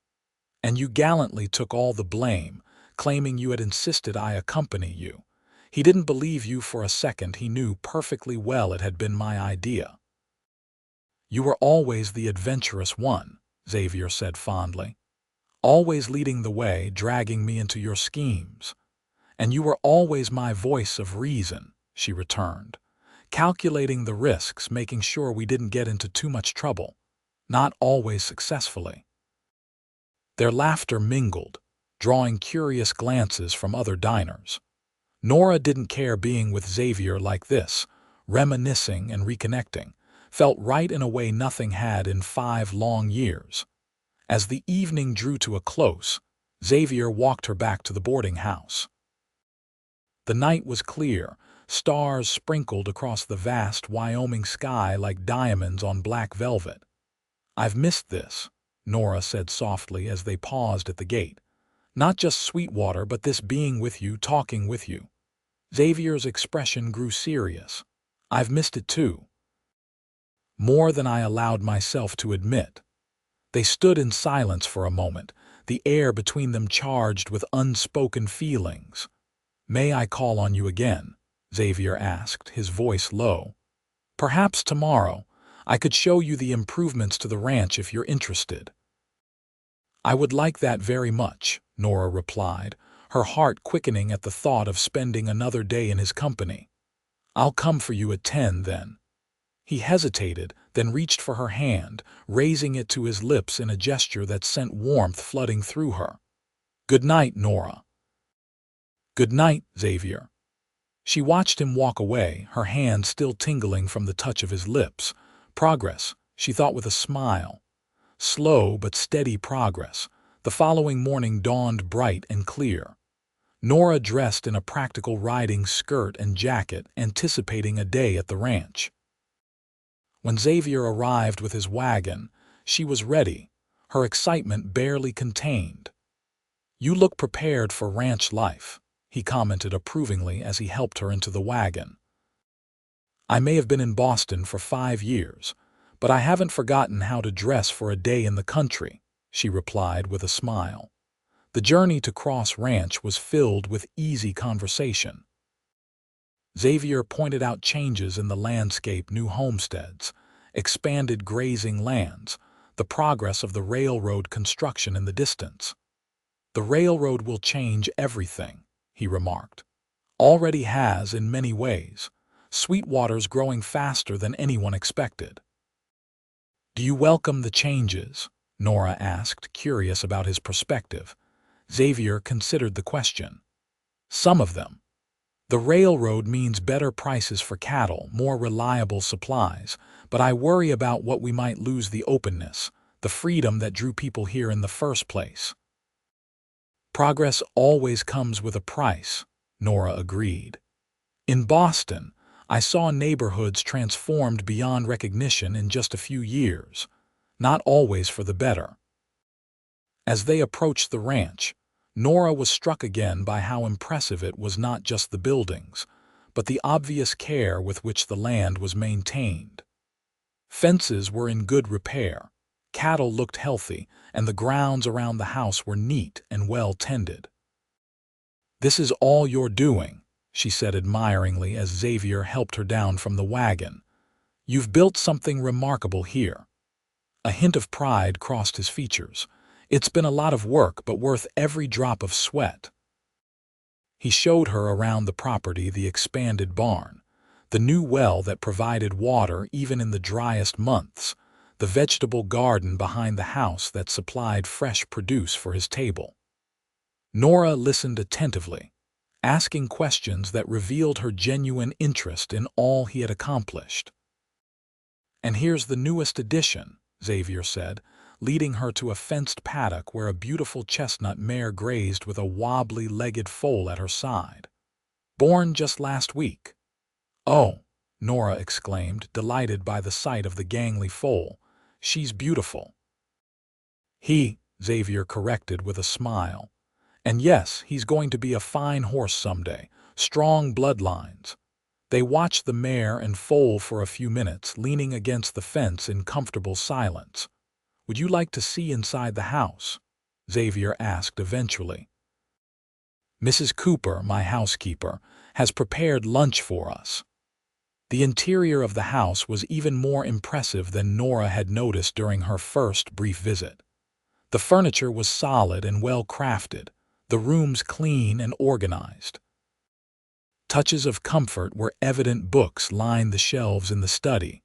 "And you gallantly took all the blame, claiming you had insisted I accompany you. He didn't believe you for a second. He knew perfectly well it had been my idea. You were always the adventurous one, Xavier said fondly. Always leading the way, dragging me into your schemes. And you were always my voice of reason, she returned, calculating the risks, making sure we didn't get into too much trouble, not always successfully. Their laughter mingled, drawing curious glances from other diners. Nora didn't care being with Xavier like this, reminiscing and reconnecting, felt right in a way nothing had in 5 long years. As the evening drew to a close, Xavier walked her back to the boarding house. The night was clear, stars sprinkled across the vast Wyoming sky like diamonds on black velvet. "I've missed this," Nora said softly as they paused at the gate. "Not just Sweetwater, but this being with you, talking with you." Xavier's expression grew serious. "I've missed it too. More than I allowed myself to admit." They stood in silence for a moment, the air between them charged with unspoken feelings. "May I call on you again?" Xavier asked, his voice low. "Perhaps tomorrow. I could show you the improvements to the ranch if you're interested." "I would like that very much," Nora replied, her heart quickening at the thought of spending another day in his company. "I'll come for you at 10 then." He hesitated, then reached for her hand, raising it to his lips in a gesture that sent warmth flooding through her. "Good night, Nora." "Good night, Xavier." She watched him walk away, her hand still tingling from the touch of his lips. Progress, she thought with a smile. Slow but steady progress. The following morning dawned bright and clear. Nora dressed in a practical riding skirt and jacket, anticipating a day at the ranch. When Xavier arrived with his wagon, she was ready, her excitement barely contained. "You look prepared for ranch life," he commented approvingly as he helped her into the wagon. "I may have been in Boston for 5 years, but I haven't forgotten how to dress for a day in the country," she replied with a smile. The journey to Cross Ranch was filled with easy conversation. Xavier pointed out changes in the landscape, new homesteads, expanded grazing lands, the progress of the railroad construction in the distance. "The railroad will change everything," he remarked. "Already has in many ways. Sweetwater's growing faster than anyone expected." "Do you welcome the changes?" Nora asked, curious about his perspective. Xavier considered the question. "Some of them. The railroad means better prices for cattle, more reliable supplies, but I worry about what we might lose: the openness, the freedom that drew people here in the first place." "Progress always comes with a price," Nora agreed. "In Boston, I saw neighborhoods transformed beyond recognition in just a few years, not always for the better." As they approached the ranch, Nora was struck again by how impressive it was: not just the buildings, but the obvious care with which the land was maintained. Fences were in good repair, cattle looked healthy, and the grounds around the house were neat and well tended. "This is all you're doing," she said admiringly as Xavier helped her down from the wagon. "You've built something remarkable here." A hint of pride crossed his features. "It's been a lot of work, but worth every drop of sweat." He showed her around the property, the expanded barn, the new well that provided water even in the driest months, the vegetable garden behind the house that supplied fresh produce for his table. Nora listened attentively, asking questions that revealed her genuine interest in all he had accomplished. "And here's the newest addition," Xavier said, leading her to a fenced paddock where a beautiful chestnut mare grazed with a wobbly-legged foal at her side. "Born just last week." "Oh," Nora exclaimed, delighted by the sight of the gangly foal. "She's beautiful." Xavier corrected with a smile. "And yes, he's going to be a fine horse someday, strong bloodlines." They watched the mare and foal for a few minutes, leaning against the fence in comfortable silence. "Would you like to see inside the house?" Xavier asked eventually. "Mrs. Cooper, my housekeeper, has prepared lunch for us." The interior of the house was even more impressive than Nora had noticed during her first brief visit. The furniture was solid and well crafted, the rooms clean and organized. Touches of comfort were evident. Books lined the shelves in the study.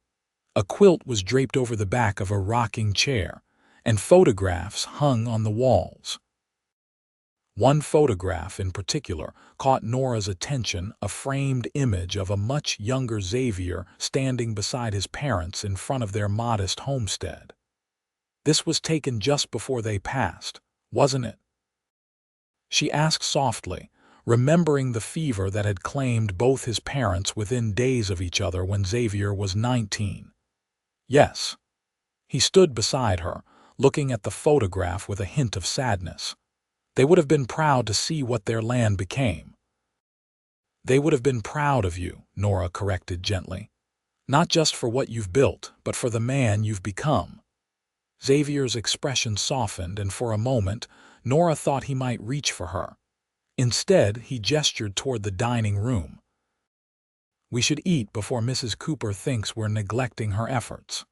A quilt was draped over the back of a rocking chair, and photographs hung on the walls. One photograph in particular caught Nora's attention, a framed image of a much younger Xavier standing beside his parents in front of their modest homestead. This was taken just before they passed, wasn't it? She asked softly, remembering the fever that had claimed both his parents within days of each other when Xavier was 19. Yes. He stood beside her, looking at the photograph with a hint of sadness. They would have been proud to see what their land became. They would have been proud of you, Nora corrected gently. Not just for what you've built, but for the man you've become. Xavier's expression softened, and for a moment, Nora thought he might reach for her. Instead, he gestured toward the dining room. "We should eat before Mrs. Cooper thinks we're neglecting her efforts."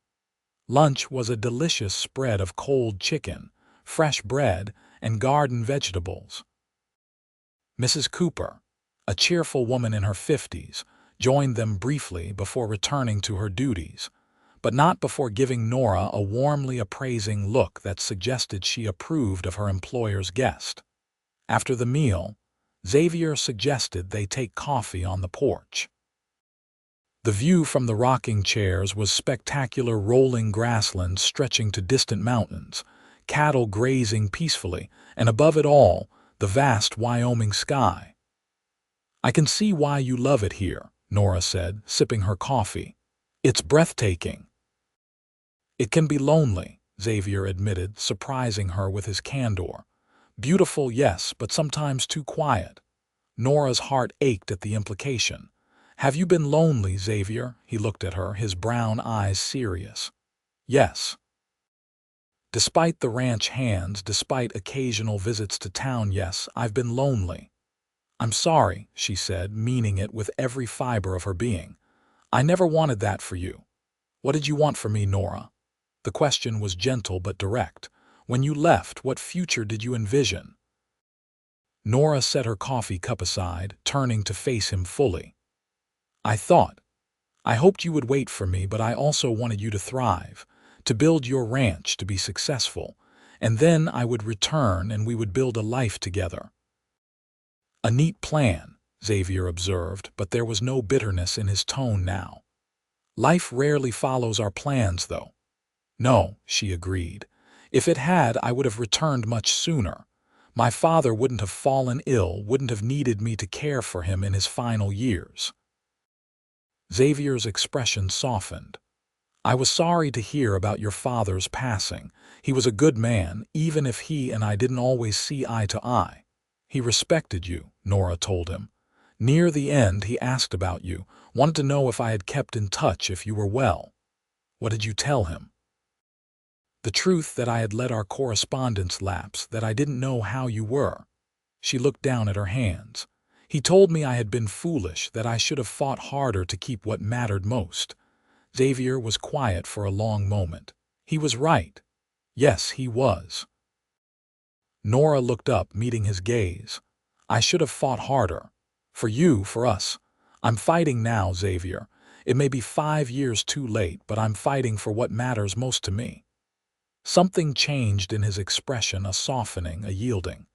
Lunch was a delicious spread of cold chicken, fresh bread, and garden vegetables. Mrs. Cooper, a cheerful woman in her 50s, joined them briefly before returning to her duties, but not before giving Nora a warmly appraising look that suggested she approved of her employer's guest. After the meal, Xavier suggested they take coffee on the porch. The view from the rocking chairs was spectacular: rolling grasslands stretching to distant mountains, cattle grazing peacefully, and above it all, the vast Wyoming sky. "I can see why you love it here," Nora said, sipping her coffee. "It's breathtaking." "It can be lonely," Xavier admitted, surprising her with his candor. "Beautiful, yes, but sometimes too quiet." Nora's heart ached at the implication. "Have you been lonely, Xavier?" He looked at her, his brown eyes serious. "Yes." "Despite the ranch hands, despite occasional visits to town, yes, I've been lonely." "I'm sorry," she said, meaning it with every fiber of her being. "I never wanted that for you." "What did you want for me, Nora?" The question was gentle but direct. "When you left, what future did you envision?" Nora set her coffee cup aside, turning to face him fully. I hoped you would wait for me, but I also wanted you to thrive, to build your ranch, to be successful, and then I would return and we would build a life together." "A neat plan," Xavier observed, but there was no bitterness in his tone now. "Life rarely follows our plans, though." "No," she agreed. "If it had, I would have returned much sooner. My father wouldn't have fallen ill, wouldn't have needed me to care for him in his final years." Xavier's expression softened. "I was sorry to hear about your father's passing. He was a good man, even if he and I didn't always see eye to eye." "He respected you," Nora told him. "Near the end, he asked about you, wanted to know if I had kept in touch, if you were well." "What did you tell him?" "The truth, that I had let our correspondence lapse, that I didn't know how you were." She looked down at her hands. "He told me I had been foolish, that I should have fought harder to keep what mattered most." Xavier was quiet for a long moment. He was right. Yes, he was. Nora looked up, meeting his gaze. "I should have fought harder. For you, for us. I'm fighting now, Xavier. It may be 5 years too late, but I'm fighting for what matters most to me." Something changed in his expression, a softening, a yielding.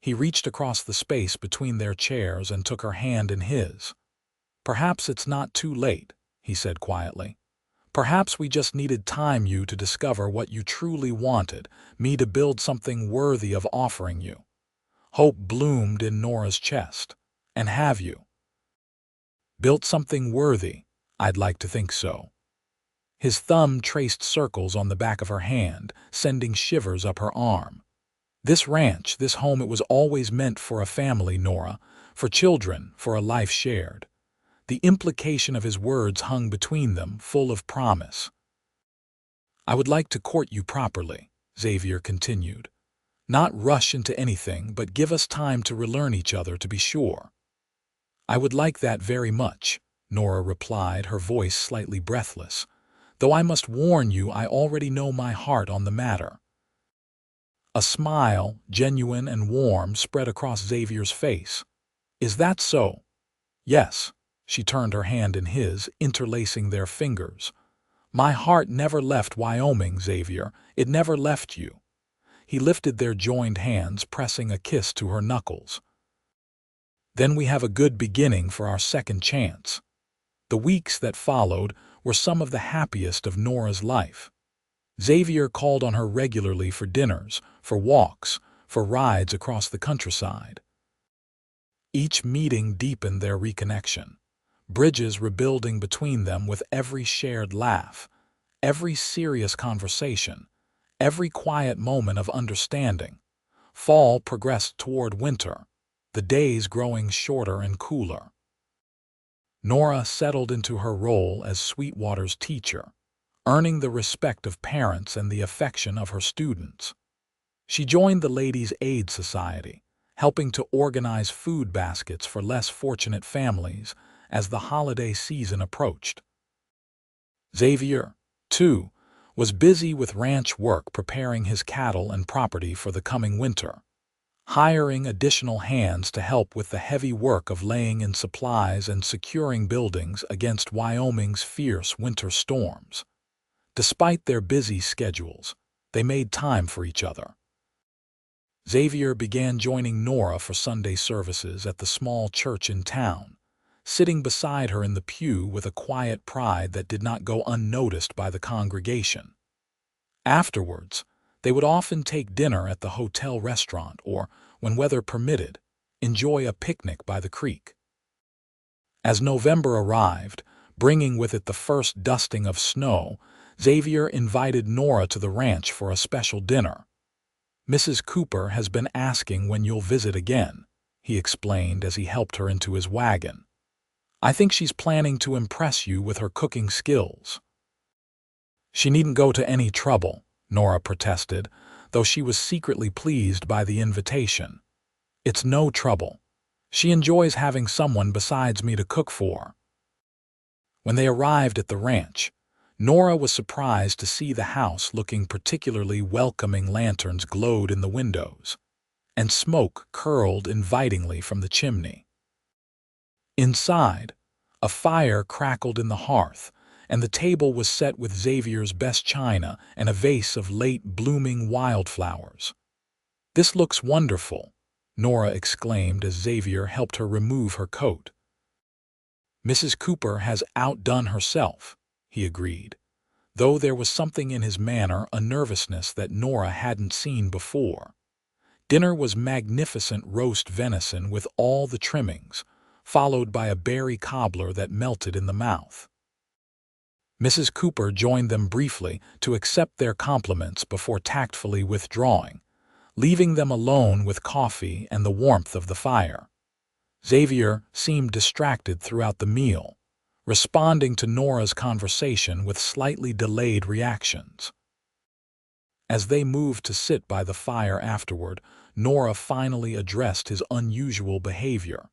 He reached across the space between their chairs and took her hand in his. "Perhaps it's not too late," he said quietly. "Perhaps we just needed time, you to discover what you truly wanted, me to build something worthy of offering you." Hope bloomed in Nora's chest. "And have you?" "Built something worthy? I'd like to think so." His thumb traced circles on the back of her hand, sending shivers up her arm. "This ranch, this home, it was always meant for a family, Nora, for children, for a life shared." The implication of his words hung between them, full of promise. "I would like to court you properly," Xavier continued. "Not rush into anything, but give us time to relearn each other, to be sure." "I would like that very much," Nora replied, her voice slightly breathless, "though I must warn you I already know my heart on the matter." A smile, genuine and warm, spread across Xavier's face. "Is that so?" "Yes." She turned her hand in his, interlacing their fingers. "My heart never left Wyoming, Xavier. It never left you." He lifted their joined hands, pressing a kiss to her knuckles. "Then we have a good beginning for our second chance." The weeks that followed were some of the happiest of Nora's life. Xavier called on her regularly for dinners, for walks, for rides across the countryside. Each meeting deepened their reconnection, bridges rebuilding between them with every shared laugh, every serious conversation, every quiet moment of understanding. Fall progressed toward winter, the days growing shorter and cooler. Nora settled into her role as Sweetwater's teacher, earning the respect of parents and the affection of her students. She joined the Ladies' Aid Society, helping to organize food baskets for less fortunate families as the holiday season approached. Xavier, too, was busy with ranch work, preparing his cattle and property for the coming winter, hiring additional hands to help with the heavy work of laying in supplies and securing buildings against Wyoming's fierce winter storms. Despite their busy schedules, they made time for each other. Xavier began joining Nora for Sunday services at the small church in town, sitting beside her in the pew with a quiet pride that did not go unnoticed by the congregation. Afterwards, they would often take dinner at the hotel restaurant or, when weather permitted, enjoy a picnic by the creek. As November arrived, bringing with it the first dusting of snow, Xavier invited Nora to the ranch for a special dinner. "Mrs. Cooper has been asking when you'll visit again," he explained as he helped her into his wagon. "I think she's planning to impress you with her cooking skills." "She needn't go to any trouble," Nora protested, though she was secretly pleased by the invitation. "It's no trouble. She enjoys having someone besides me to cook for." When they arrived at the ranch, Nora was surprised to see the house looking particularly welcoming. Lanterns glowed in the windows, and smoke curled invitingly from the chimney. Inside, a fire crackled in the hearth, and the table was set with Xavier's best china and a vase of late-blooming wildflowers. "This looks wonderful," Nora exclaimed as Xavier helped her remove her coat. "Mrs. Cooper has outdone herself," he agreed, though there was something in his manner, a nervousness that Nora hadn't seen before. Dinner was magnificent roast venison with all the trimmings, followed by a berry cobbler that melted in the mouth. Mrs. Cooper joined them briefly to accept their compliments before tactfully withdrawing, leaving them alone with coffee and the warmth of the fire. Xavier seemed distracted throughout the meal, responding to Nora's conversation with slightly delayed reactions. As they moved to sit by the fire afterward, Nora finally addressed his unusual behavior.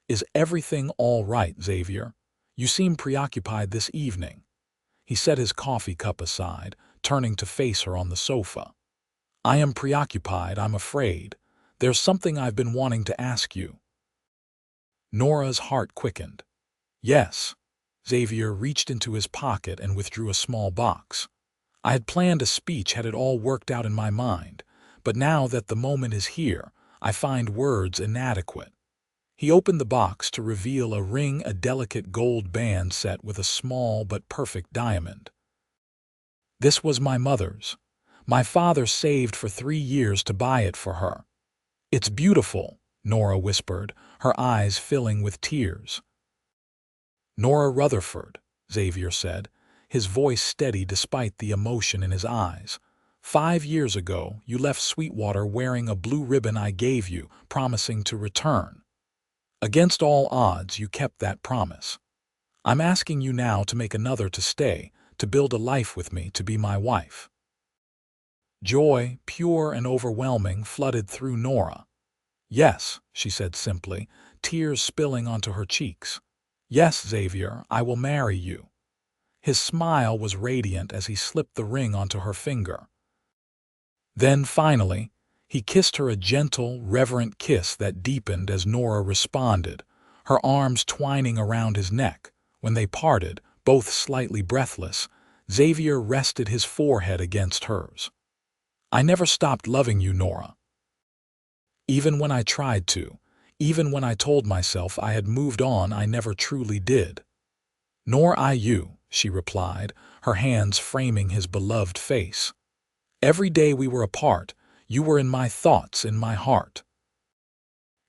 "Is everything all right, Xavier? You seem preoccupied this evening." He set his coffee cup aside, turning to face her on the sofa. "I am preoccupied, I'm afraid. There's something I've been wanting to ask you." Nora's heart quickened. "Yes." Xavier reached into his pocket and withdrew a small box. "I had planned a speech had it all worked out in my mind, but now that the moment is here, I find words inadequate." He opened the box to reveal a ring, a delicate gold band set with a small but perfect diamond. "This was my mother's. My father saved for 3 years to buy it for her." "It's beautiful," Nora whispered, her eyes filling with tears. "Nora Rutherford," Xavier said, his voice steady despite the emotion in his eyes. "5 years ago, you left Sweetwater wearing a blue ribbon I gave you, promising to return. Against all odds, you kept that promise. I'm asking you now to make another to stay, to build a life with me, to be my wife." Joy, pure and overwhelming, flooded through Nora. "Yes," she said simply, tears spilling onto her cheeks. "Yes, Xavier, I will marry you." His smile was radiant as he slipped the ring onto her finger. Then, finally, he kissed her, a gentle, reverent kiss that deepened as Nora responded, her arms twining around his neck. When they parted, both slightly breathless, Xavier rested his forehead against hers. "I never stopped loving you, Nora. Even when I tried to, even when I told myself I had moved on, I never truly did." "Nor I you," she replied, her hands framing his beloved face. "Every day we were apart, you were in my thoughts, in my heart."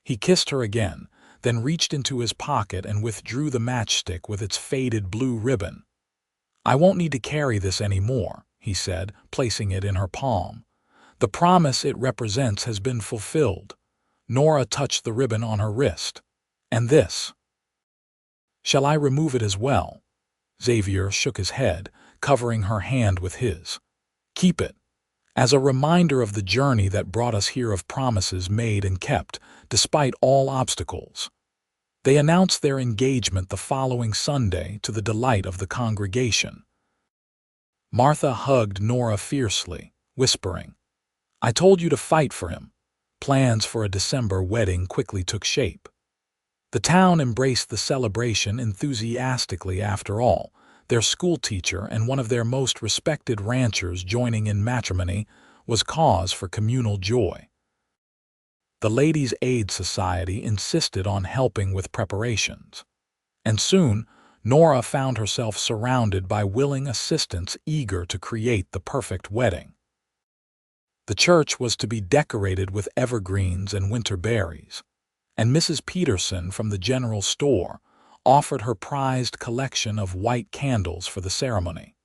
He kissed her again, then reached into his pocket and withdrew the matchstick with its faded blue ribbon. "I won't need to carry this anymore," he said, placing it in her palm. "The promise it represents has been fulfilled." Nora touched the ribbon on her wrist. "And this? Shall I remove it as well?" Xavier shook his head, covering her hand with his. "Keep it, as a reminder of the journey that brought us here, of promises made and kept, despite all obstacles." They announced their engagement the following Sunday, to the delight of the congregation. Martha hugged Nora fiercely, whispering, "I told you to fight for him." Plans for a December wedding quickly took shape. The town embraced the celebration enthusiastically. After all, their schoolteacher and one of their most respected ranchers joining in matrimony was cause for communal joy. The Ladies' Aid Society insisted on helping with preparations, and soon Nora found herself surrounded by willing assistants eager to create the perfect wedding. The church was to be decorated with evergreens and winter berries, and Mrs. Peterson from the general store offered her prized collection of white candles for the ceremony.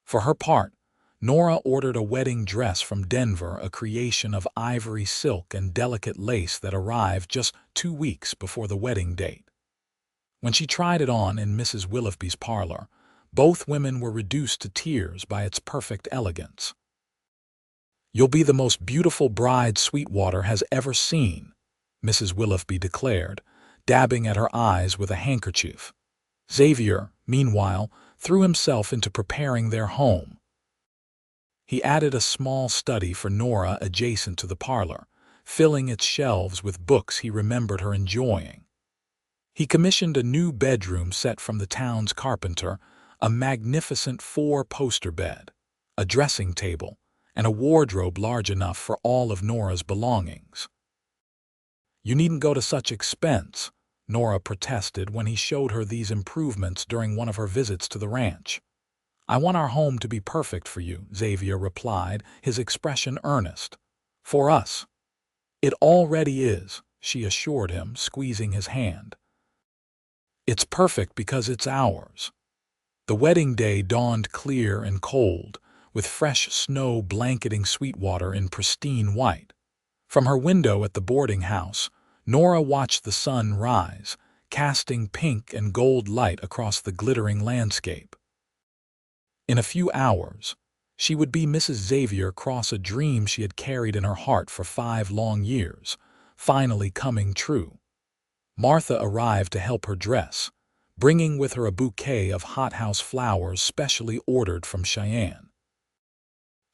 For her part, Nora ordered a wedding dress from Denver, a creation of ivory silk and delicate lace that arrived just 2 weeks before the wedding date. When she tried it on in Mrs. Willoughby's parlor, both women were reduced to tears by its perfect elegance. "You'll be the most beautiful bride Sweetwater has ever seen," Mrs. Willoughby declared, dabbing at her eyes with a handkerchief. Xavier, meanwhile, threw himself into preparing their home. He added a small study for Nora adjacent to the parlor, filling its shelves with books he remembered her enjoying. He commissioned a new bedroom set from the town's carpenter, a magnificent 4-poster bed, a dressing table, and a wardrobe large enough for all of Nora's belongings. "You needn't go to such expense," Nora protested when he showed her these improvements during one of her visits to the ranch. "I want our home to be perfect for you," Xavier replied, his expression earnest. "For us." "It already is," she assured him, squeezing his hand. "It's perfect because it's ours." The wedding day dawned clear and cold, with fresh snow blanketing Sweetwater in pristine white. From her window at the boarding house, Nora watched the sun rise, casting pink and gold light across the glittering landscape. In a few hours, she would be Mrs. Xavier Cross, a dream she had carried in her heart for 5 long years, finally coming true. Martha arrived to help her dress, bringing with her a bouquet of hothouse flowers specially ordered from Cheyenne.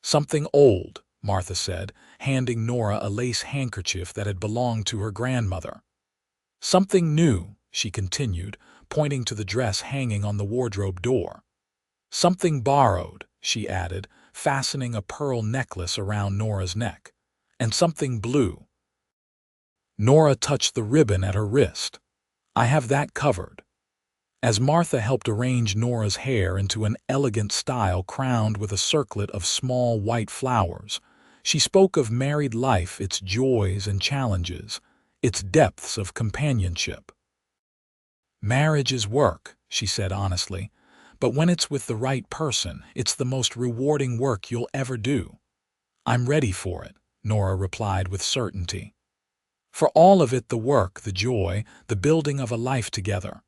"Something old," Martha said, handing Nora a lace handkerchief that had belonged to her grandmother. "Something new," she continued, pointing to the dress hanging on the wardrobe door. "Something borrowed," she added, fastening a pearl necklace around Nora's neck. "And something blue." Nora touched the ribbon at her wrist. "I have that covered." As Martha helped arrange Nora's hair into an elegant style crowned with a circlet of small white flowers, she spoke of married life, its joys and challenges, its depths of companionship. "Marriage is work," she said honestly, "but when it's with the right person, it's the most rewarding work you'll ever do." "I'm ready for it," Nora replied with certainty. "For all of it, the work, the joy, the building of a life together."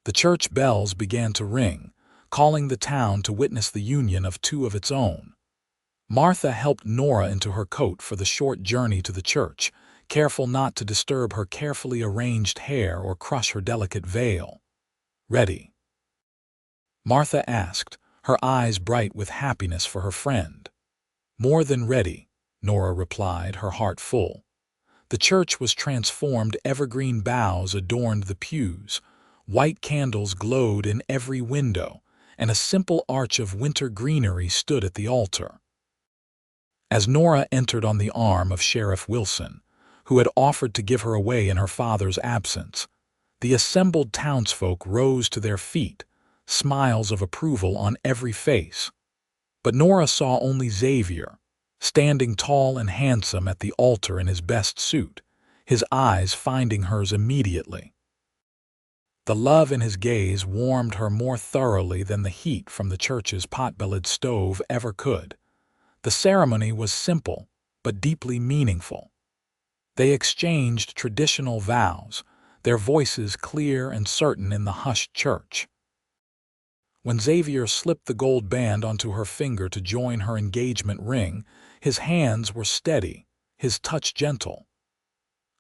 The church bells began to ring, calling the town to witness the union of 2 of its own. Martha helped Nora into her coat for the short journey to the church, careful not to disturb her carefully arranged hair or crush her delicate veil. "Ready?" Martha asked, her eyes bright with happiness for her friend. "More than ready," Nora replied, her heart full. The church was transformed. Evergreen boughs adorned the pews, white candles glowed in every window, and a simple arch of winter greenery stood at the altar. As Nora entered on the arm of Sheriff Wilson, who had offered to give her away in her father's absence, the assembled townsfolk rose to their feet, smiles of approval on every face. But Nora saw only Xavier, standing tall and handsome at the altar in his best suit, his eyes finding hers immediately. The love in his gaze warmed her more thoroughly than the heat from the church's pot-bellied stove ever could. The ceremony was simple, but deeply meaningful. They exchanged traditional vows, their voices clear and certain in the hushed church. When Xavier slipped the gold band onto her finger to join her engagement ring, his hands were steady, his touch gentle.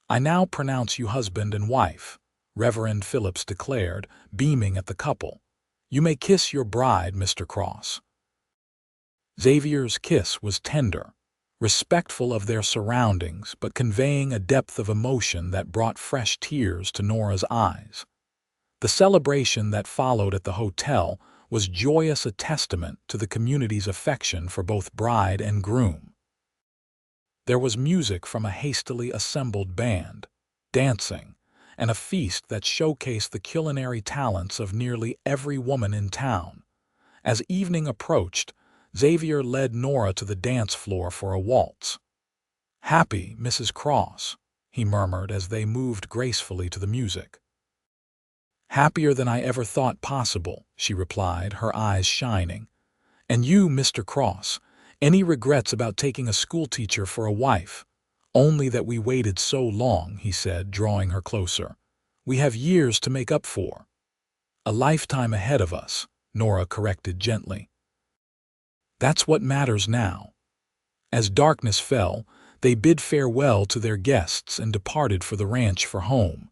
"I now pronounce you husband and wife," Reverend Phillips declared, beaming at the couple. "You may kiss your bride, Mr. Cross." Xavier's kiss was tender, respectful of their surroundings, but conveying a depth of emotion that brought fresh tears to Nora's eyes. The celebration that followed at the hotel was joyous, a testament to the community's affection for both bride and groom. There was music from a hastily assembled band, dancing, and a feast that showcased the culinary talents of nearly every woman in town. As evening approached, Xavier led Nora to the dance floor for a waltz. "Happy, Mrs. Cross," he murmured as they moved gracefully to the music. "Happier than I ever thought possible," she replied, her eyes shining. "And you, Mr. Cross, any regrets about taking a schoolteacher for a wife?" "Only that we waited so long," he said, drawing her closer. "We have years to make up for." "A lifetime ahead of us," Nora corrected gently. "That's what matters now." As darkness fell, they bid farewell to their guests and departed for the ranch for home.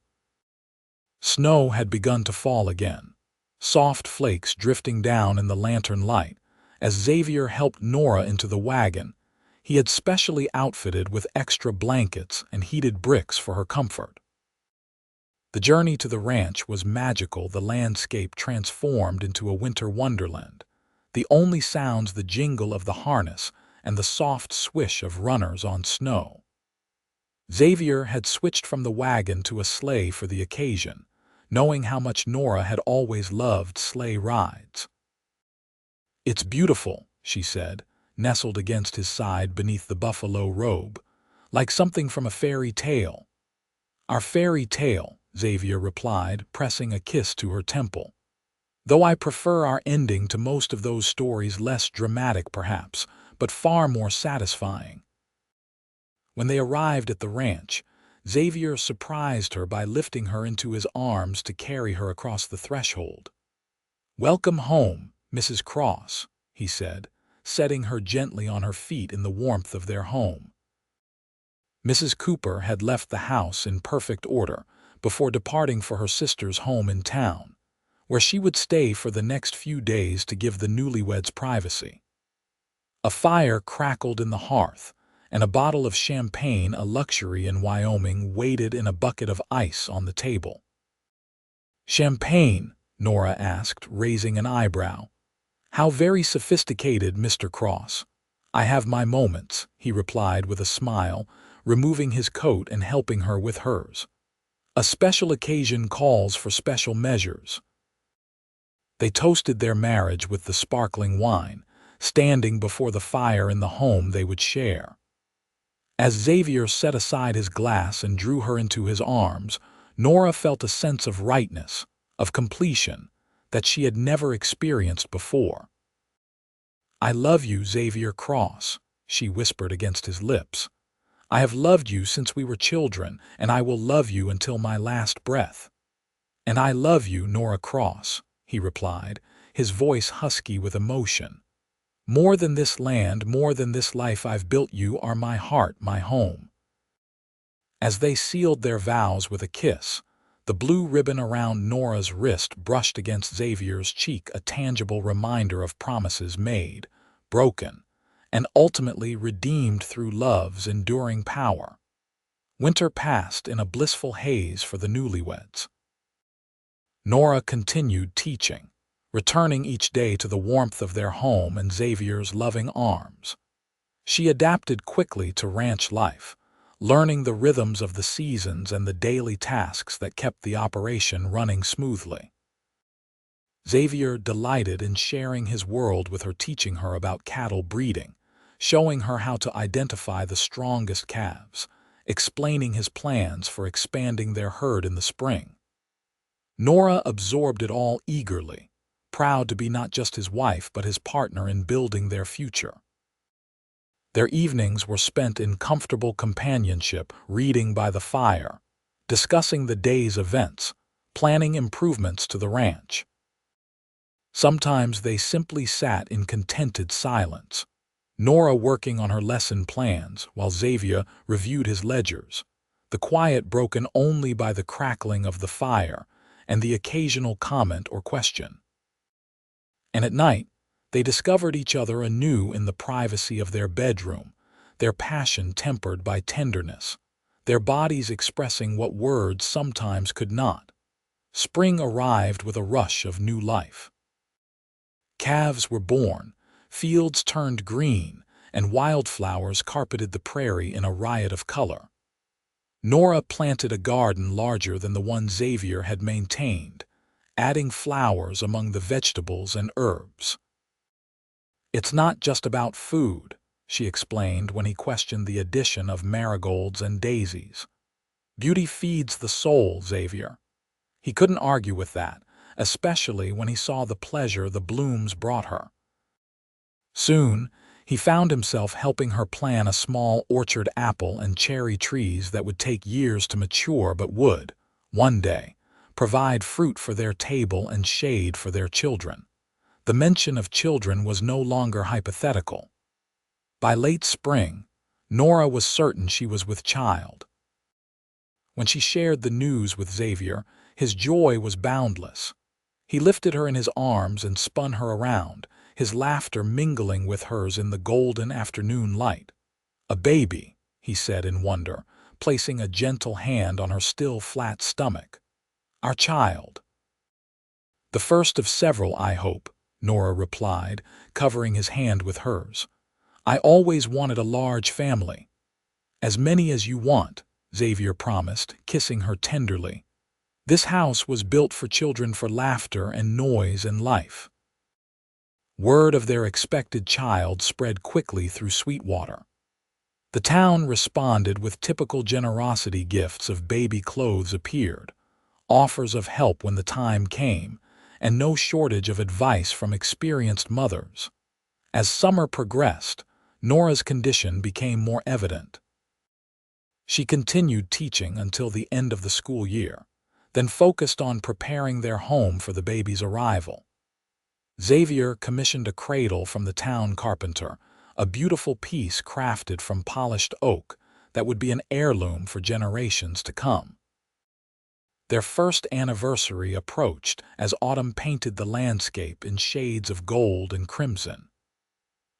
Snow had begun to fall again, soft flakes drifting down in the lantern light, as Xavier helped Nora into the wagon. He had specially outfitted with extra blankets and heated bricks for her comfort. The journey to the ranch was magical, the landscape transformed into a winter wonderland, the only sounds the jingle of the harness and the soft swish of runners on snow. Xavier had switched from the wagon to a sleigh for the occasion, knowing how much Nora had always loved sleigh rides. "It's beautiful," she said, nestled against his side beneath the buffalo robe, "like something from a fairy tale." "Our fairy tale," Xavier replied, pressing a kiss to her temple. "Though I prefer our ending to most of those stories, less dramatic perhaps, but far more satisfying." When they arrived at the ranch, Xavier surprised her by lifting her into his arms to carry her across the threshold. "Welcome home, Mrs. Cross," he said, setting her gently on her feet in the warmth of their home. Mrs. Cooper had left the house in perfect order before departing for her sister's home in town, where she would stay for the next few days to give the newlyweds privacy. A fire crackled in the hearth, and a bottle of champagne, a luxury in Wyoming, waited in a bucket of ice on the table. "Champagne?" Nora asked, raising an eyebrow. "How very sophisticated, Mr. Cross." "I have my moments," he replied with a smile, removing his coat and helping her with hers. "A special occasion calls for special measures." They toasted their marriage with the sparkling wine, standing before the fire in the home they would share. As Xavier set aside his glass and drew her into his arms, Nora felt a sense of rightness, of completion, that she had never experienced before. "I love you, Xavier Cross," she whispered against his lips. "I have loved you since we were children, and I will love you until my last breath." "And I love you, Nora Cross," he replied, his voice husky with emotion. More than this land, more than this life I've built, you are my heart, my home." As they sealed their vows with a kiss, the blue ribbon around Nora's wrist brushed against Xavier's cheek, a tangible reminder of promises made, broken, and ultimately redeemed through love's enduring power. Winter passed in a blissful haze for the newlyweds. Nora continued teaching, returning each day to the warmth of their home and Xavier's loving arms. She adapted quickly to ranch life, learning the rhythms of the seasons and the daily tasks that kept the operation running smoothly. Xavier delighted in sharing his world with her, teaching her about cattle breeding, showing her how to identify the strongest calves, explaining his plans for expanding their herd in the spring. Nora absorbed it all eagerly, proud to be not just his wife but his partner in building their future. Their evenings were spent in comfortable companionship, reading by the fire, discussing the day's events, planning improvements to the ranch. Sometimes they simply sat in contented silence, Nora working on her lesson plans while Xavier reviewed his ledgers, the quiet broken only by the crackling of the fire and the occasional comment or question. And at night, they discovered each other anew in the privacy of their bedroom, their passion tempered by tenderness, their bodies expressing what words sometimes could not. Spring arrived with a rush of new life. Calves were born, fields turned green, and wildflowers carpeted the prairie in a riot of color. Nora planted a garden larger than the one Xavier had maintained, adding flowers among the vegetables and herbs. "It's not just about food," she explained when he questioned the addition of marigolds and daisies. "Beauty feeds the soul, Xavier." He couldn't argue with that, especially when he saw the pleasure the blooms brought her. Soon, he found himself helping her plan a small orchard, apple and cherry trees that would take years to mature but would, one day, provide fruit for their table and shade for their children. The mention of children was no longer hypothetical. By late spring, Nora was certain she was with child. When she shared the news with Xavier, his joy was boundless. He lifted her in his arms and spun her around, his laughter mingling with hers in the golden afternoon light. "A baby," he said in wonder, placing a gentle hand on her still flat stomach. "Our child." "The first of several, I hope," Nora replied, covering his hand with hers. "I always wanted a large family." "As many as you want," Xavier promised, kissing her tenderly. "This house was built for children, for laughter and noise and life." Word of their expected child spread quickly through Sweetwater. The town responded with typical generosity. Gifts of baby clothes appeared, offers of help when the time came, and no shortage of advice from experienced mothers. As summer progressed, Nora's condition became more evident. She continued teaching until the end of the school year, then focused on preparing their home for the baby's arrival. Xavier commissioned a cradle from the town carpenter, a beautiful piece crafted from polished oak that would be an heirloom for generations to come. Their first anniversary approached as autumn painted the landscape in shades of gold and crimson.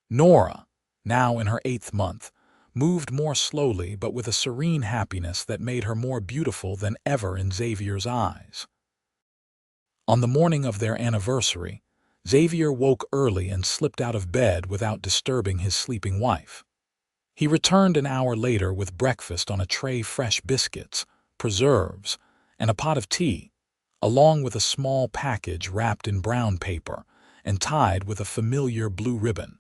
Nora, now in her 8th month, moved more slowly but with a serene happiness that made her more beautiful than ever in Xavier's eyes. On the morning of their anniversary, Xavier woke early and slipped out of bed without disturbing his sleeping wife. He returned an hour later with breakfast on a tray, fresh biscuits, preserves, and a pot of tea, along with a small package wrapped in brown paper and tied with a familiar blue ribbon.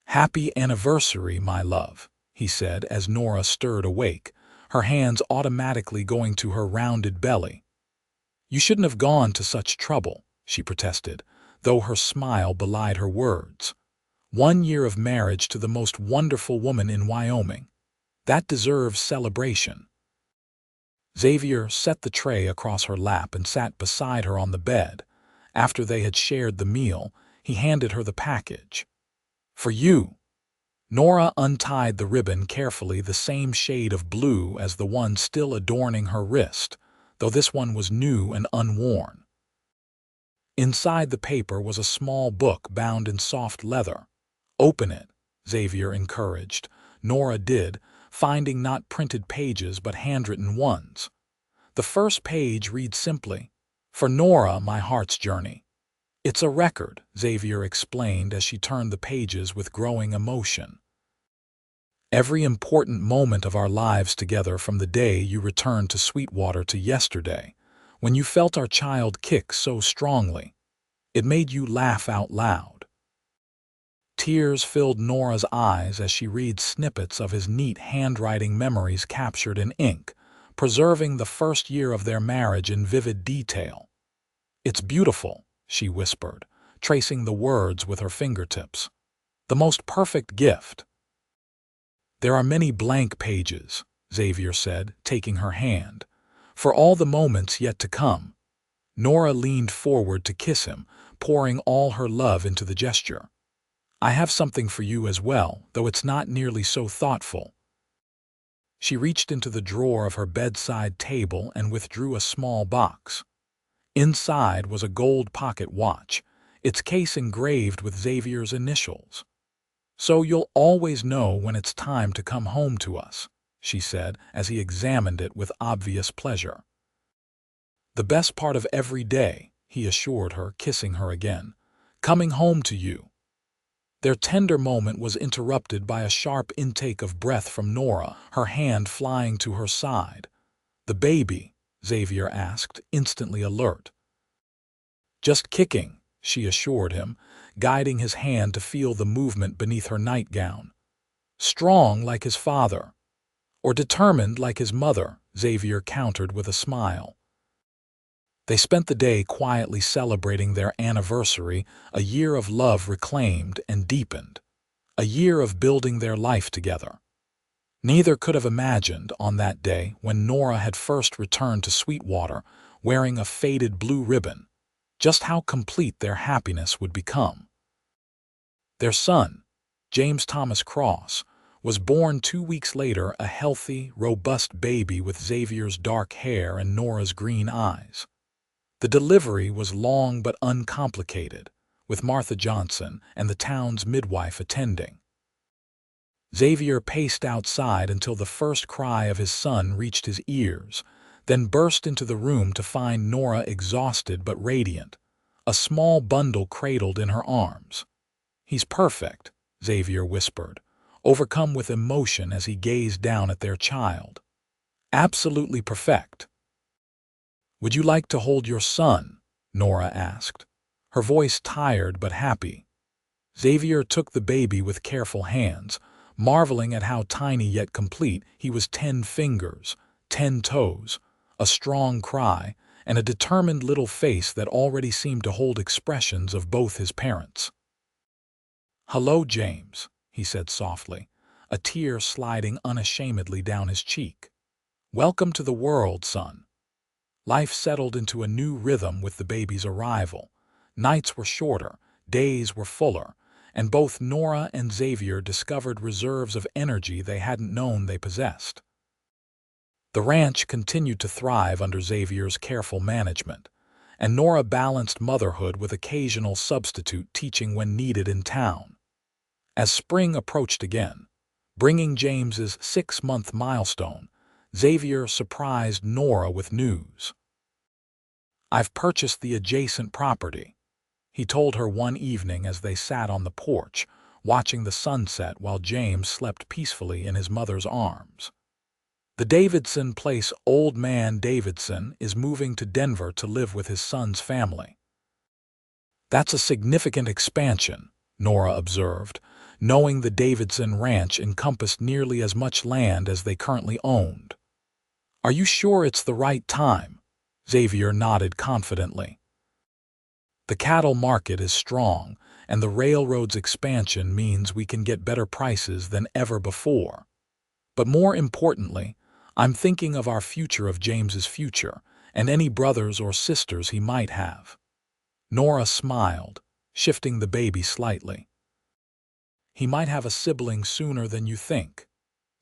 "Happy anniversary, my love," he said as Nora stirred awake, her hands automatically going to her rounded belly. "You shouldn't have gone to such trouble," she protested, though her smile belied her words. "1 year of marriage to the most wonderful woman in Wyoming. That deserves celebration." Xavier set the tray across her lap and sat beside her on the bed. After they had shared the meal, he handed her the package. For you." Nora untied the ribbon carefully, the same shade of blue as the one still adorning her wrist, though this one was new and unworn. Inside the paper was a small book bound in soft leather. "Open it," Xavier encouraged. Nora did, finding not printed pages but handwritten ones. The first page reads simply, "For Nora, my heart's journey." "It's a record," Xavier explained as she turned the pages with growing emotion. "Every important moment of our lives together, from the day you returned to Sweetwater to yesterday, when you felt our child kick so strongly. It made you laugh out loud." Tears filled Nora's eyes as she read snippets of his neat handwriting, memories captured in ink, preserving the first year of their marriage in vivid detail. "It's beautiful," she whispered, tracing the words with her fingertips. "The most perfect gift." "There are many blank pages," Xavier said, taking her hand, "for all the moments yet to come." Nora leaned forward to kiss him, pouring all her love into the gesture. "I have something for you as well, though it's not nearly so thoughtful." She reached into the drawer of her bedside table and withdrew a small box. Inside was a gold pocket watch, its case engraved with Xavier's initials. "So you'll always know when it's time to come home to us," she said as he examined it with obvious pleasure. "The best part of every day," he assured her, kissing her again. "Coming home to you." Their tender moment was interrupted by a sharp intake of breath from Nora, her hand flying to her side. "The baby?" Xavier asked, instantly alert. "Just kicking," she assured him, guiding his hand to feel the movement beneath her nightgown. "Strong like his father." "Or determined like his mother," Xavier countered with a smile. They spent the day quietly celebrating their anniversary, a year of love reclaimed and deepened, a year of building their life together. Neither could have imagined, on that day when Nora had first returned to Sweetwater, wearing a faded blue ribbon, just how complete their happiness would become. Their son, James Thomas Cross, was born 2 weeks later, a healthy, robust baby with Xavier's dark hair and Nora's green eyes. The delivery was long but uncomplicated, with Martha Johnson and the town's midwife attending. Xavier paced outside until the first cry of his son reached his ears, then burst into the room to find Nora exhausted but radiant, a small bundle cradled in her arms. "He's perfect," Xavier whispered, overcome with emotion as he gazed down at their child. "Absolutely perfect." "Would you like to hold your son?" Nora asked, her voice tired but happy. Xavier took the baby with careful hands, marveling at how tiny yet complete he was. 10 fingers, 10 toes, a strong cry, and a determined little face that already seemed to hold expressions of both his parents. "Hello, James," he said softly, a tear sliding unashamedly down his cheek. "Welcome to the world, son." Life settled into a new rhythm with the baby's arrival. Nights were shorter, days were fuller, and both Nora and Xavier discovered reserves of energy they hadn't known they possessed. The ranch continued to thrive under Xavier's careful management, and Nora balanced motherhood with occasional substitute teaching when needed in town. As spring approached again, bringing James's 6-month milestone, Xavier surprised Nora with news. "I've purchased the adjacent property," he told her one evening as they sat on the porch, watching the sunset while James slept peacefully in his mother's arms. "The Davidson place. Old man Davidson is moving to Denver to live with his son's family." "That's a significant expansion," Nora observed, knowing the Davidson ranch encompassed nearly as much land as they currently owned. "Are you sure it's the right time?" Xavier nodded confidently. "The cattle market is strong, and the railroad's expansion means we can get better prices than ever before. But more importantly, I'm thinking of our future, of James's future, and any brothers or sisters he might have." Nora smiled, shifting the baby slightly. He might have a sibling sooner than you think."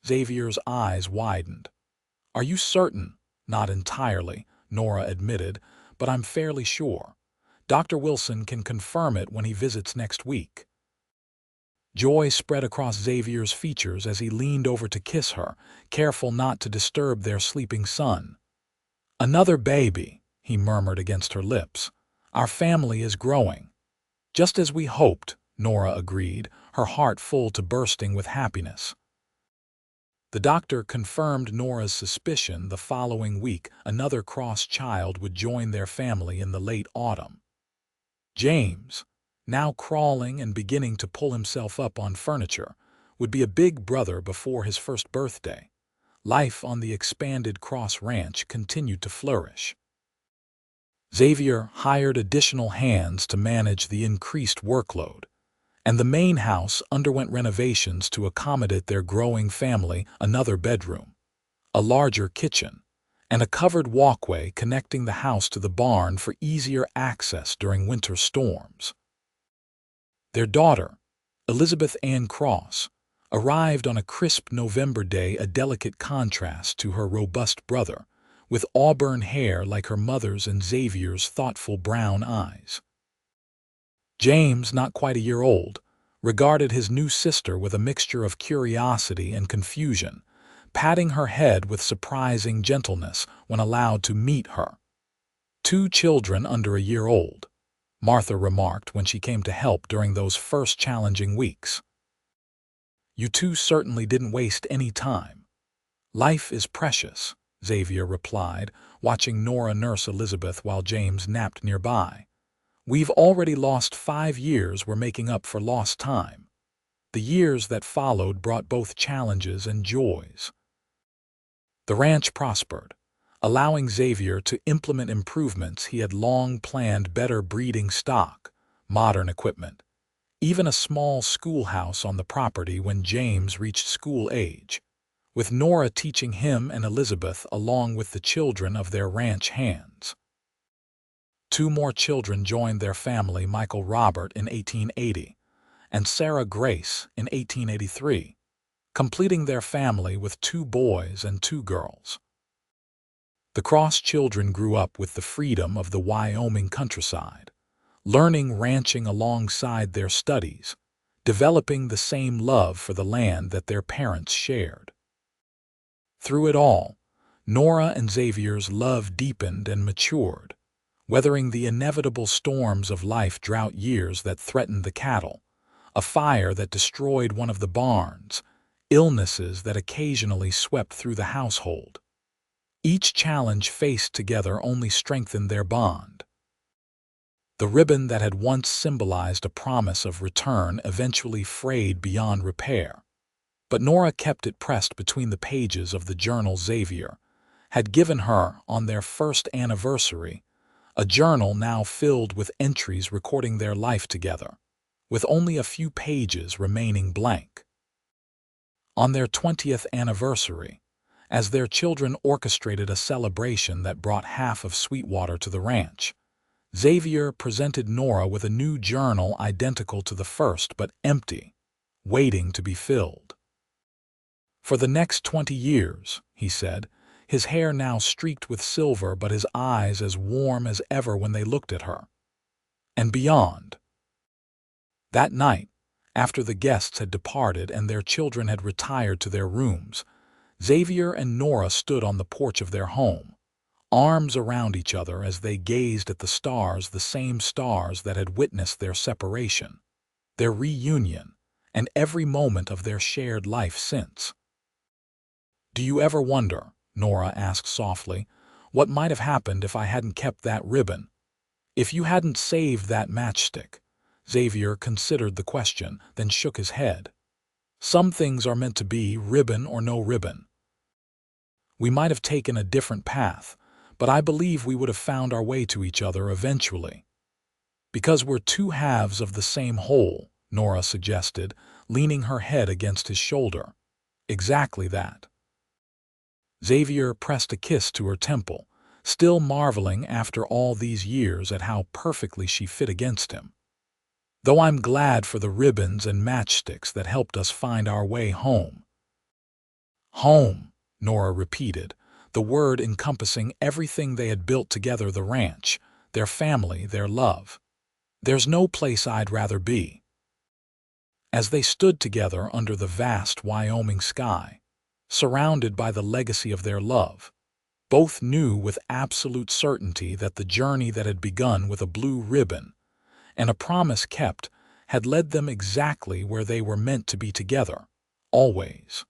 Xavier's eyes widened. "Are you certain?" "Not entirely," Nora admitted, "but I'm fairly sure. Dr. Wilson can confirm it when he visits next week." Joy spread across Xavier's features as he leaned over to kiss her, careful not to disturb their sleeping son. "Another baby," he murmured against her lips. "Our family is growing." "Just as we hoped," Nora agreed, her heart full to bursting with happiness. The doctor confirmed Nora's suspicion. The following week, another Cross child would join their family in the late autumn. James, now crawling and beginning to pull himself up on furniture, would be a big brother before his first birthday. Life on the expanded Cross Ranch continued to flourish. Xavier hired additional hands to manage the increased workload, and the main house underwent renovations to accommodate their growing family. Another bedroom, a larger kitchen, and a covered walkway connecting the house to the barn for easier access during winter storms. Their daughter, Elizabeth Ann Cross, arrived on a crisp November day, a delicate contrast to her robust brother, with auburn hair like her mother's and Xavier's thoughtful brown eyes. James, not quite a year old, regarded his new sister with a mixture of curiosity and confusion, patting her head with surprising gentleness when allowed to meet her. "Two children under a year old," Martha remarked when she came to help during those first challenging weeks. "You two certainly didn't waste any time." "Life is precious," Xavier replied, watching Nora nurse Elizabeth while James napped nearby. "We've already lost 5 years. We're making up for lost time." The years that followed brought both challenges and joys. The ranch prospered, allowing Xavier to implement improvements he had long planned: better breeding stock, modern equipment, even a small schoolhouse on the property when James reached school age, with Nora teaching him and Elizabeth along with the children of their ranch hands. 2 more children joined their family: Michael Robert in 1880 and Sarah Grace in 1883, completing their family with 2 boys and 2 girls. The Cross children grew up with the freedom of the Wyoming countryside, learning ranching alongside their studies, developing the same love for the land that their parents shared. Through it all, Nora and Xavier's love deepened and matured, weathering the inevitable storms of life: drought years that threatened the cattle, a fire that destroyed one of the barns, illnesses that occasionally swept through the household. Each challenge faced together only strengthened their bond. The ribbon that had once symbolized a promise of return eventually frayed beyond repair, but Nora kept it pressed between the pages of the journal Xavier had given her on their first anniversary, a journal now filled with entries recording their life together, with only a few pages remaining blank. On their 20th anniversary, as their children orchestrated a celebration that brought half of Sweetwater to the ranch, Xavier presented Nora with a new journal identical to the first but empty, waiting to be filled. "For the next 20 years," he said, his hair now streaked with silver but his eyes as warm as ever when they looked at her. "And beyond." That night, after the guests had departed and their children had retired to their rooms, Xavier and Nora stood on the porch of their home, arms around each other as they gazed at the stars, the same stars that had witnessed their separation, their reunion, and every moment of their shared life since. "Do you ever wonder," Nora asked softly, "what might have happened if I hadn't kept that ribbon? If you hadn't saved that matchstick?" Xavier considered the question, then shook his head. "Some things are meant to be, ribbon or no ribbon. We might have taken a different path, but I believe we would have found our way to each other eventually." "Because we're 2 halves of the same whole," Nora suggested, leaning her head against his shoulder. "Exactly that." Xavier pressed a kiss to her temple, still marveling after all these years at how perfectly she fit against him. though I'm glad for the ribbons and matchsticks that helped us find our way home." "Home," Nora repeated, the word encompassing everything they had built together: the ranch, their family, their love. "There's no place I'd rather be." As they stood together under the vast Wyoming sky, surrounded by the legacy of their love, both knew with absolute certainty that the journey that had begun with a blue ribbon and a promise kept had led them exactly where they were meant to be together, always.